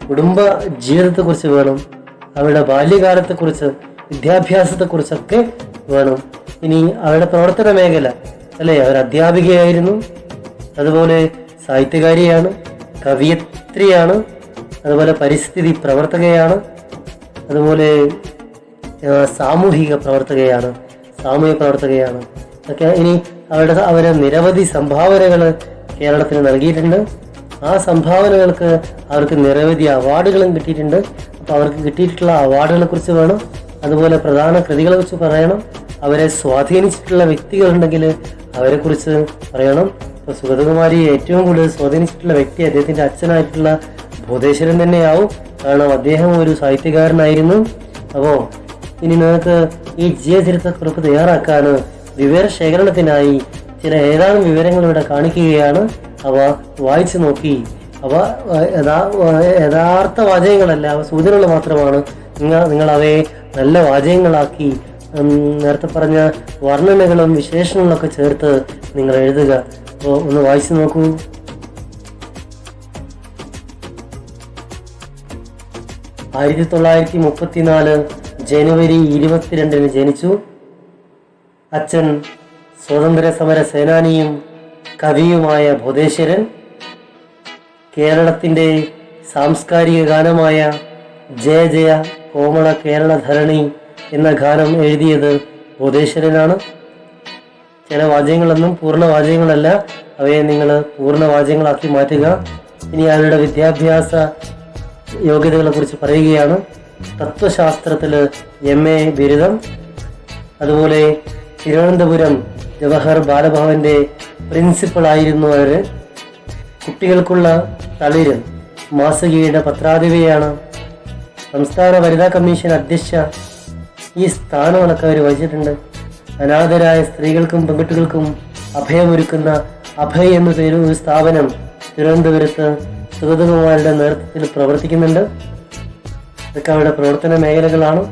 കുടുംബ ജീവിതത്തെക്കുറിച്ച് വേണം, അവരുടെ ബാല്യകാലത്തെക്കുറിച്ച്, വിദ്യാഭ്യാസത്തെക്കുറിച്ചൊക്കെ വേണം. ഇനി അവരുടെ പ്രവർത്തന മേഖല അല്ലെ, അവർ അധ്യാപികയായിരുന്നു, അതുപോലെ സാഹിത്യകാരിയാണ്, കവിയത്രിയാണ്, അതുപോലെ പരിസ്ഥിതി പ്രവർത്തകയാണ്, അതുപോലെ സാമൂഹിക പ്രവർത്തകയാണ്. ഇനി അവരെ നിരവധി സംഭാവനകൾ കേരളത്തിന് നൽകിയിട്ടുണ്ട്. ആ സംഭാവനകൾക്ക് അവർക്ക് നിരവധി അവാർഡുകളും കിട്ടിയിട്ടുണ്ട്. അപ്പോൾ അവർക്ക് കിട്ടിയിട്ടുള്ള അവാർഡുകളെ കുറിച്ച് വേണം, അതുപോലെ പ്രധാന കൃതികളെ കുറിച്ച് പറയണം. അവരെ സ്വാധീനിച്ചിട്ടുള്ള വ്യക്തികളുണ്ടെങ്കിൽ അവരെ കുറിച്ച് പറയണം. ഇപ്പോൾ സുഗതകുമാരി ഏറ്റവും കൂടുതൽ സ്വാധീനിച്ചിട്ടുള്ള വ്യക്തി അദ്ദേഹത്തിന്റെ അച്ഛനായിട്ടുള്ള ബോധേശ്വരൻ തന്നെയാവും. കാരണം അദ്ദേഹം ഒരു സാഹിത്യകാരനായിരുന്നു. അപ്പോൾ ഇനി നിങ്ങൾക്ക് ഈ ജീവചരിത്രക്കുറിപ്പ് തയ്യാറാക്കാൻ വിവരശേഖരണത്തിനായി ചില ഏതാനും വിവരങ്ങൾ ഇവിടെ കാണിക്കുകയാണ്. അവ വായിച്ചു നോക്കി. അവ യഥാർത്ഥ വാചകങ്ങളല്ല, അവ സൂചനകൾ മാത്രമാണ്. നിങ്ങൾ അവയെ നല്ല വാചകങ്ങളാക്കി നേരത്തെ പറഞ്ഞ വർണ്ണനകളും വിശേഷണങ്ങളൊക്കെ ചേർത്ത് നിങ്ങൾ എഴുതുക. അപ്പോൾ ഒന്ന് വായിച്ചു നോക്കൂ. ആയിരത്തി 1934 ജനുവരി 22 ജനിച്ചു. അച്ഛൻ സ്വാതന്ത്ര്യ സമര സേനാനിയും കവിയുമായ ബോധേശ്വരൻ. കേരളത്തിൻ്റെ സാംസ്കാരിക ഗാനമായ ജയ ജയ കോമള കേരള ധരണി എന്ന ഗാനം എഴുതിയത് ബോധേശ്വരനാണ്. ചില വാചകങ്ങളൊന്നും പൂർണ്ണ വാചകങ്ങളല്ല, അവയെ നിങ്ങൾ പൂർണ്ണ വാചകങ്ങളാക്കി മാറ്റുക. ഇനി അവരുടെ വിദ്യാഭ്യാസ യോഗ്യതകളെ കുറിച്ച് പറയുകയാണ്. തത്വശാസ്ത്രത്തിൽ MA ബിരുദം, അതുപോലെ തിരുവനന്തപുരം ജവഹർ ബാലഭവന്റെ പ്രിൻസിപ്പളായിരുന്നു അവർ. കുട്ടികൾക്കുള്ള തളിര് മാസികയുടെ പത്രാധിപയാണ്. സംസ്ഥാന വനിതാ കമ്മീഷൻ അധ്യക്ഷ. ഈ സ്ഥാനങ്ങളൊക്കെ അവർ വഹിച്ചിട്ടുണ്ട്. അനാഥരായ സ്ത്രീകൾക്കും പെൺകുട്ടികൾക്കും അഭയമൊരുക്കുന്ന അഭയ് എന്നു പേര് ഒരു സ്ഥാപനം തിരുവനന്തപുരത്ത് സുഗതകുമാരിയുടെ നേതൃത്വത്തിൽ പ്രവർത്തിക്കുന്നുണ്ട്. ഇതൊക്കെ അവരുടെ പ്രവർത്തന മേഖലകളാണ്.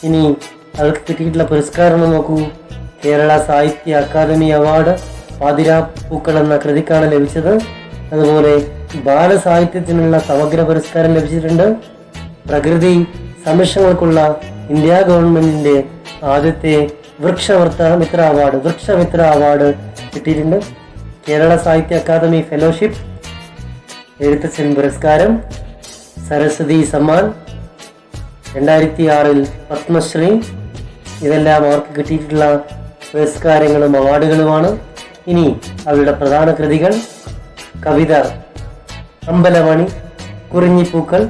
ഇനി അവർക്ക് കിട്ടിയിട്ടുള്ള പുരസ്കാരം നോക്കൂ. കേരള സാഹിത്യ അക്കാദമി അവാർഡ് പാതിരാപ്പൂക്കൾ എന്ന കൃതിക്കാണ് ലഭിച്ചത്. അതുപോലെ ബാലസാഹിത്യത്തിനുള്ള സമഗ്ര പുരസ്കാരം ലഭിച്ചിട്ടുണ്ട്. പ്രകൃതി സംരക്ഷണങ്ങൾക്കുള്ള ഇന്ത്യ ഗവൺമെന്റിന്റെ ആദ്യത്തെ വൃക്ഷമിത്ര അവാർഡ് കിട്ടിയിട്ടുണ്ട്. കേരള സാഹിത്യ അക്കാദമി ഫെലോഷിപ്പ്, എഴുത്തച്ഛൻ പുരസ്കാരം, സരസ്വതി സമ്മാൻ, 2006 പത്മശ്രീ, ഇതെല്ലാം അവർക്ക് കിട്ടിയിട്ടുള്ള പുരസ്കാരങ്ങളും അവാർഡുകളുമാണ്. ഇനി അവരുടെ പ്രധാന കൃതികൾ: കവിത അമ്പലമണി, കുറിഞ്ഞിപ്പൂക്കൾ,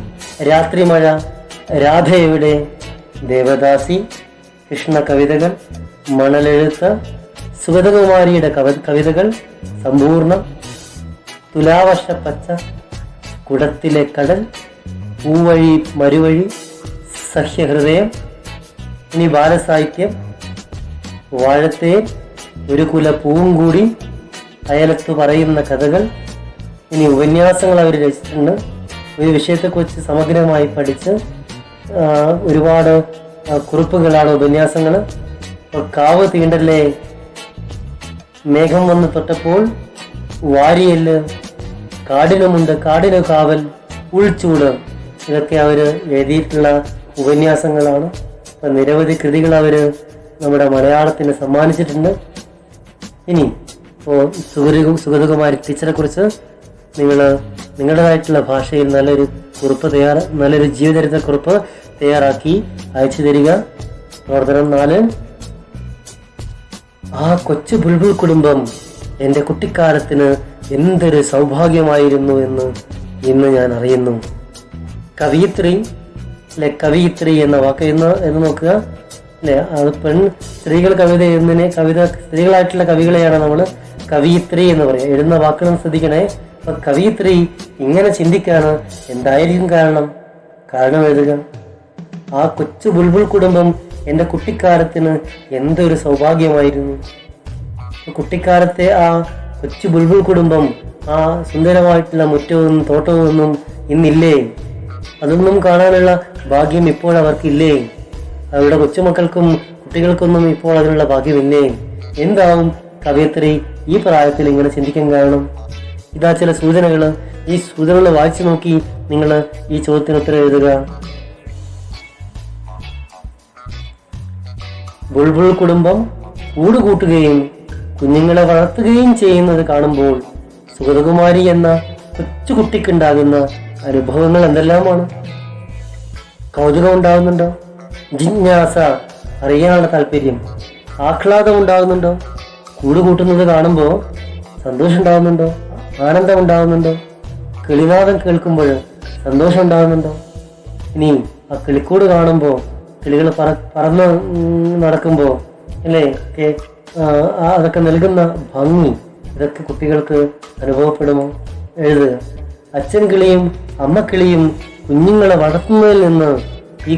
രാത്രിമഴ, രാധയുടെ, ദേവദാസി, കൃഷ്ണ കവിതകൾ, മണലെഴുത്ത്, സുഗതകുമാരിയുടെ കവിതകൾ, സമ്പൂർണം, തുലാവർഷപ്പച്ച, കുടത്തിലെ കടൽ, പൂവഴി മരുവഴി, സഹ്യഹൃദയം. ഇനി ബാലസാഹിത്യം: വാഴത്തേൻ, ഒരു കുല പൂവും കൂടി, അയലത്ത് പറയുന്ന കഥകൾ. ഇനി ഉപന്യാസങ്ങൾ അവർ രചിച്ചിട്ടുണ്ട്. ഒരു വിഷയത്തെക്കുറിച്ച് സമഗ്രമായി പഠിച്ച് ഒരുപാട് കുറിപ്പുകളാണ് ഉപന്യാസങ്ങൾ. കാവ് തീണ്ടല്ലേ, മേഘം വന്ന് തൊട്ടപ്പോൾ, വാരിയല്, കാടിനുമുണ്ട് കാടിനു കാവൽ, ഉൾച്ചൂട്, ഇതൊക്കെ അവർ എഴുതിയിട്ടുള്ള ഉപന്യാസങ്ങളാണ്. അപ്പം നിരവധി കൃതികൾ അവർ നമ്മുടെ മലയാളത്തിന് സമ്മാനിച്ചിട്ടുണ്ട്. ഇനി സുഗതകുമാരി ടീച്ചറെ കുറിച്ച് നിങ്ങൾ നിങ്ങളുടേതായിട്ടുള്ള ഭാഷയിൽ നല്ലൊരു ജീവചരിത്ര കുറിപ്പ് തയ്യാറാക്കി അയച്ചു തരിക. പ്രവർത്തനം 4. ആ കൊച്ചു ബുൾബുൾ കുടുംബം എൻ്റെ കുട്ടിക്കാലത്തിന് എന്തൊരു സൗഭാഗ്യമായിരുന്നു എന്ന് ഇന്ന് ഞാൻ അറിയുന്നു. കവിയിത്രി അല്ലെ, കവിയിത്രി എന്ന വാക്ക് എന്ന് നോക്കുക അല്ലെ. അത് സ്ത്രീകൾ കവിത സ്ത്രീകളായിട്ടുള്ള കവികളെയാണ് നമ്മൾ കവിയിത്രി എന്ന് പറയുക. എഴുതുന്ന വാക്കുകളും ശ്രദ്ധിക്കണേ. അപ്പൊ കവിയിത്രി ഇങ്ങനെ ചിന്തിക്കാണ്. എന്തായിരിക്കും കാരണം എഴുതുക. ആ കൊച്ചു ബുൾബുൾ കുടുംബം എൻ്റെ കുട്ടിക്കാലത്തിന് എന്തൊരു സൗഭാഗ്യമായിരുന്നു. കുട്ടിക്കാലത്തെ ആ കൊച്ചു ബുൾബുൾ കുടുംബം, ആ സുന്ദരമായിട്ടുള്ള മുറ്റവും തോട്ടവും ഒന്നും ഇന്നില്ലേ? അതൊന്നും കാണാനുള്ള ഭാഗ്യം ഇപ്പോൾ അവർക്കില്ലേ? അവരുടെ കൊച്ചുമക്കൾക്കും കുട്ടികൾക്കൊന്നും ഇപ്പോൾ അതിനുള്ള ഭാഗ്യമില്ലേ? എന്താവും കവയിത്രി ഈ പ്രായത്തിൽ ഇങ്ങനെ ചിന്തിക്കാൻ കാരണം? ഇതാ ചില സൂചനകൾ. ഈ സൂചനകൾ വായിച്ചു നോക്കി നിങ്ങൾ ഈ ചോദ്യത്തിന് ഉത്തരം എഴുതുക. ബുൾബുൾ കുടുംബം കൂടുകൂട്ടുകയും കുഞ്ഞുങ്ങളെ വളർത്തുകയും ചെയ്യുന്നത് കാണുമ്പോൾ സുഗതകുമാരി എന്ന കൊച്ചുകുട്ടിക്കുണ്ടാകുന്ന അനുഭവങ്ങൾ എന്തെല്ലാമാണ്? കൗതുകം ഉണ്ടാകുന്നുണ്ടോ? ജിജ്ഞാസ, അറിയാനുള്ള താല്പര്യം, ആഹ്ലാദം ഉണ്ടാകുന്നുണ്ടോ? കൂടുകൂട്ടുന്നത് കാണുമ്പോൾ സന്തോഷം ഉണ്ടാകുന്നുണ്ടോ? ആനന്ദം ഉണ്ടാകുന്നുണ്ടോ? കിളിനാദം കേൾക്കുമ്പോൾ സന്തോഷം ഉണ്ടാകുന്നുണ്ടോ? ഇനി ആ കിളിക്കൂട് കാണുമ്പോൾ, കിളികൾ പറന്ന് നടക്കുമ്പോൾ അല്ലേ, അതൊക്കെ നൽകുന്ന ഭംഗി, ഇതൊക്കെ കുട്ടികൾക്ക് അനുഭവപ്പെടുമോ? എഴുതുക. അച്ഛൻ കിളിയും അമ്മ കിളിയും കുഞ്ഞുങ്ങളെ വളർത്തുന്നതിൽ നിന്ന് ഈ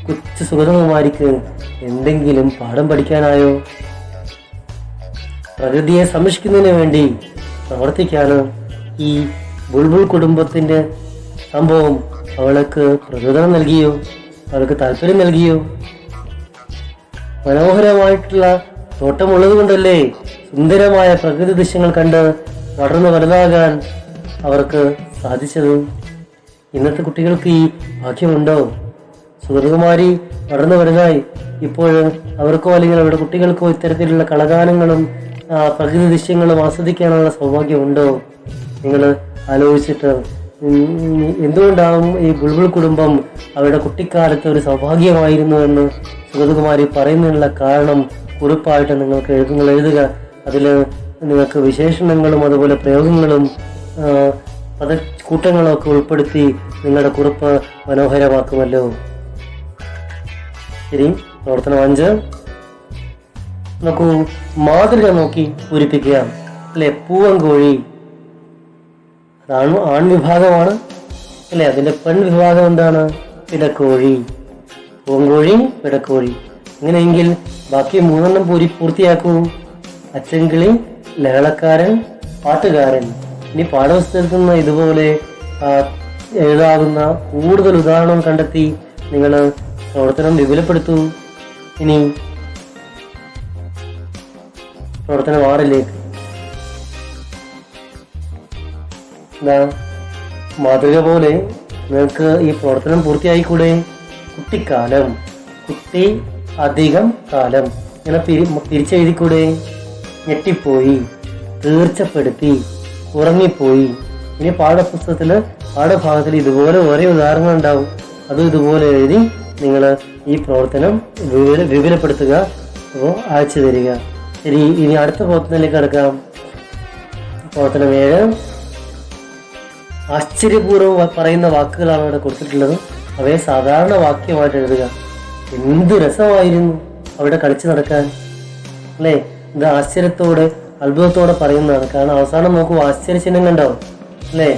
കൊച്ചു സുഗതകുമാരിക്ക് എന്തെങ്കിലും പാഠം പഠിക്കാനായോ? പ്രകൃതിയെ സംരക്ഷിക്കുന്നതിന് വേണ്ടി പ്രവർത്തിക്കാണ് ഈ ബുൾബുൾ കുടുംബത്തിന്റെ സംഭവം അവൾക്ക് പ്രചോദനം നൽകിയോ? അവൾക്ക് താല്പര്യം നൽകിയോ? മനോഹരമായിട്ടുള്ള തോട്ടമുള്ളത് കൊണ്ടല്ലേ സുന്ദരമായ പ്രകൃതി ദൃശ്യങ്ങൾ കണ്ട് വളർന്നു വലുതാകാൻ അവർക്ക് സാധിച്ചത്. ഇന്നത്തെ കുട്ടികൾക്ക് ഈ ഭാഗ്യമുണ്ടോ? സുഗതകുമാരി വളർന്നു വലുതായി ഇപ്പോൾ അവർക്കോ അല്ലെങ്കിൽ അവരുടെ കുട്ടികൾക്കോ ഇത്തരത്തിലുള്ള കളഗാനങ്ങളും പ്രകൃതി ദൃശ്യങ്ങളും ആസ്വദിക്കാനുള്ള സൗഭാഗ്യമുണ്ടോ? നിങ്ങൾ ആലോചിച്ചിട്ട് എന്തുകൊണ്ടാവും ഈ ബുൾബുൾ കുടുംബം അവരുടെ കുട്ടിക്കാലത്ത് ഒരു സൗഭാഗ്യമായിരുന്നു എന്ന് സുഗതകുമാരി പറയുന്നതിനുള്ള കാരണം കുറിപ്പായിട്ട് നിങ്ങൾ എഴുതുക. അതിൽ നിങ്ങൾക്ക് വിശേഷണങ്ങളും അതുപോലെ പ്രയോഗങ്ങളും പദക്കൂട്ടങ്ങളും ഒക്കെ ഉൾപ്പെടുത്തി നിങ്ങളുടെ കുറിപ്പ് മനോഹരമാക്കുമല്ലോ. ശരി, പ്രവർത്തനം 5 നോക്കൂ. മാതൃക നോക്കി പൂരിപ്പിക്കുക അല്ലെ. പൂവൻകോഴി അതാണ് ആൺവിഭാഗമാണ് അല്ലെ. അതിന്റെ പെൺവിഭാഗം എന്താണ്? പിടക്കോഴി. പൂവൻകോഴി, പിടക്കോഴി. ഇങ്ങനെയെങ്കിൽ ബാക്കി 3 പൂർത്തിയാക്കൂ. അച്ചൻകിളി, ലഹളക്കാരൻ, പാട്ടുകാരൻ. ഇനി പാഠപുസ്തകത്തിൽ നിന്ന് ഇതുപോലെ എഴുതാവുന്ന കൂടുതൽ ഉദാഹരണം കണ്ടെത്തി നിങ്ങൾ പ്രവർത്തനം വിപുലപ്പെടുത്തൂ. ഇനി പ്രവർത്തനം 6ലേക്ക്. മാതൃക പോലെ നിങ്ങൾക്ക് ഈ പ്രവർത്തനം പൂർത്തിയായിക്കൂടെ? കുട്ടിക്കാലം, കുട്ടി അധികം കാലം, ഇങ്ങനെ തിരിച്ചെഴുതിക്കൂടെ? ഞെട്ടിപ്പോയി, തീർച്ചപ്പെടുത്തി, ഉറങ്ങിപ്പോയി. ഇനി പാഠഭാഗത്തിൽ ഇതുപോലെ ഓരോ ഉദാഹരണങ്ങൾ ഉണ്ടാവും. അതും ഇതുപോലെ എഴുതി നിങ്ങൾ ഈ പ്രവർത്തനം വിപുലപ്പെടുത്തുക. അപ്പോൾ അയച്ചു തരിക. ശരി, ഇനി അടുത്ത പ്രവർത്തനത്തിലേക്ക് കിടക്കാം. പ്രവർത്തനം 7. ആശ്ചര്യപൂർവ്വം പറയുന്ന വാക്കുകളാണ് ഇവിടെ കൊടുത്തിട്ടുള്ളത്. അവയെ സാധാരണ വാക്യമായിട്ട് എഴുതുക. എന്ത് രസമായിരുന്നു അവിടെ കളിച്ചു നടക്കാൻ, അല്ലേ? ഇത് ആശ്ചര്യത്തോടെ അത്ഭുതത്തോടെ പറയുന്നതാണ്. കാരണം അവസാനം നോക്കുമ്പോൾ ആശ്ചര്യചിഹ്നം കണ്ടാവും, അല്ലേ?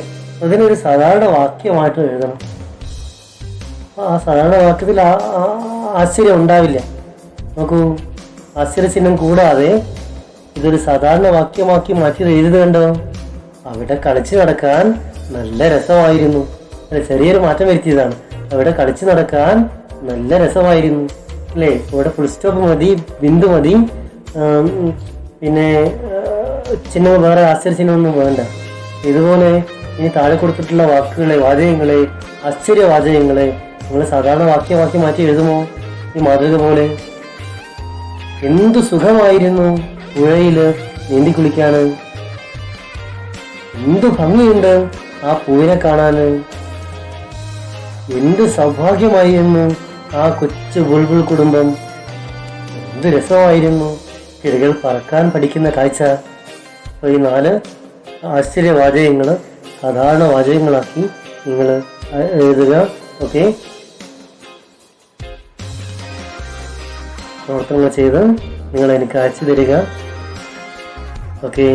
അതിനൊരു സാധാരണ വാക്യമായിട്ട് എഴുതണം. ആ സാധാരണ വാക്യത്തിൽ ആശ്ചര്യം ഉണ്ടാവില്ല. നോക്കൂ, ആശ്ചര്യചിഹ്നം കൂടാതെ ഇതൊരു സാധാരണ വാക്യമാക്കി മാറ്റി എഴുതുക കണ്ടോ. അവിടെ കളിച്ചു നടക്കാൻ നല്ല രസമായിരുന്നു. ചെറിയൊരു മാറ്റം വരുത്തിയതാണ്. അവിടെ കളിച്ചു നടക്കാൻ നല്ല രസമായിരുന്നു, അല്ലേ? ഇവിടെ ഫുൾ സ്റ്റോപ്പ് മതി, ബിന്ദു മതി, പിന്നെ ചിഹ്നം വേറെ ആശ്ചര്യചിഹ്നമൊന്നും വേണ്ട. ഇതുപോലെ ഇനി താഴെ കൊടുത്തിട്ടുള്ള വാക്കുകളെ, വാചകങ്ങളെ, ആശ്ചര്യവാചകങ്ങളെ നിങ്ങൾ സാധാരണ വാക്യമാക്കി മാറ്റി എഴുതുമോ? ഈ മാതൃക പോലെ. എന്തു സുഖമായിരുന്നു പുഴയില് നീന്തി കുളിക്കാന്, എന്തു ഭംഗിയുണ്ട് ആ പൂവിനെ കാണാന്, എന്ത് സൗഭാഗ്യമായിരുന്നു ആ കൊച്ചു ബുൾബുൾ കുടുംബം, എന്ത് രസമായിരുന്നു കിളികൾ പറക്കാൻ പഠിക്കുന്ന കാഴ്ച. അപ്പോൾ ഈ 4 ആശ്ചര്യവാചകങ്ങൾ സാധാരണ വാചകങ്ങളാക്കി നിങ്ങൾ എഴുതുക. ഓക്കെ, പ്രവർത്തനങ്ങൾ ചെയ്ത് നിങ്ങൾ എനിക്ക് അയച്ചു തരിക. ഓക്കെ.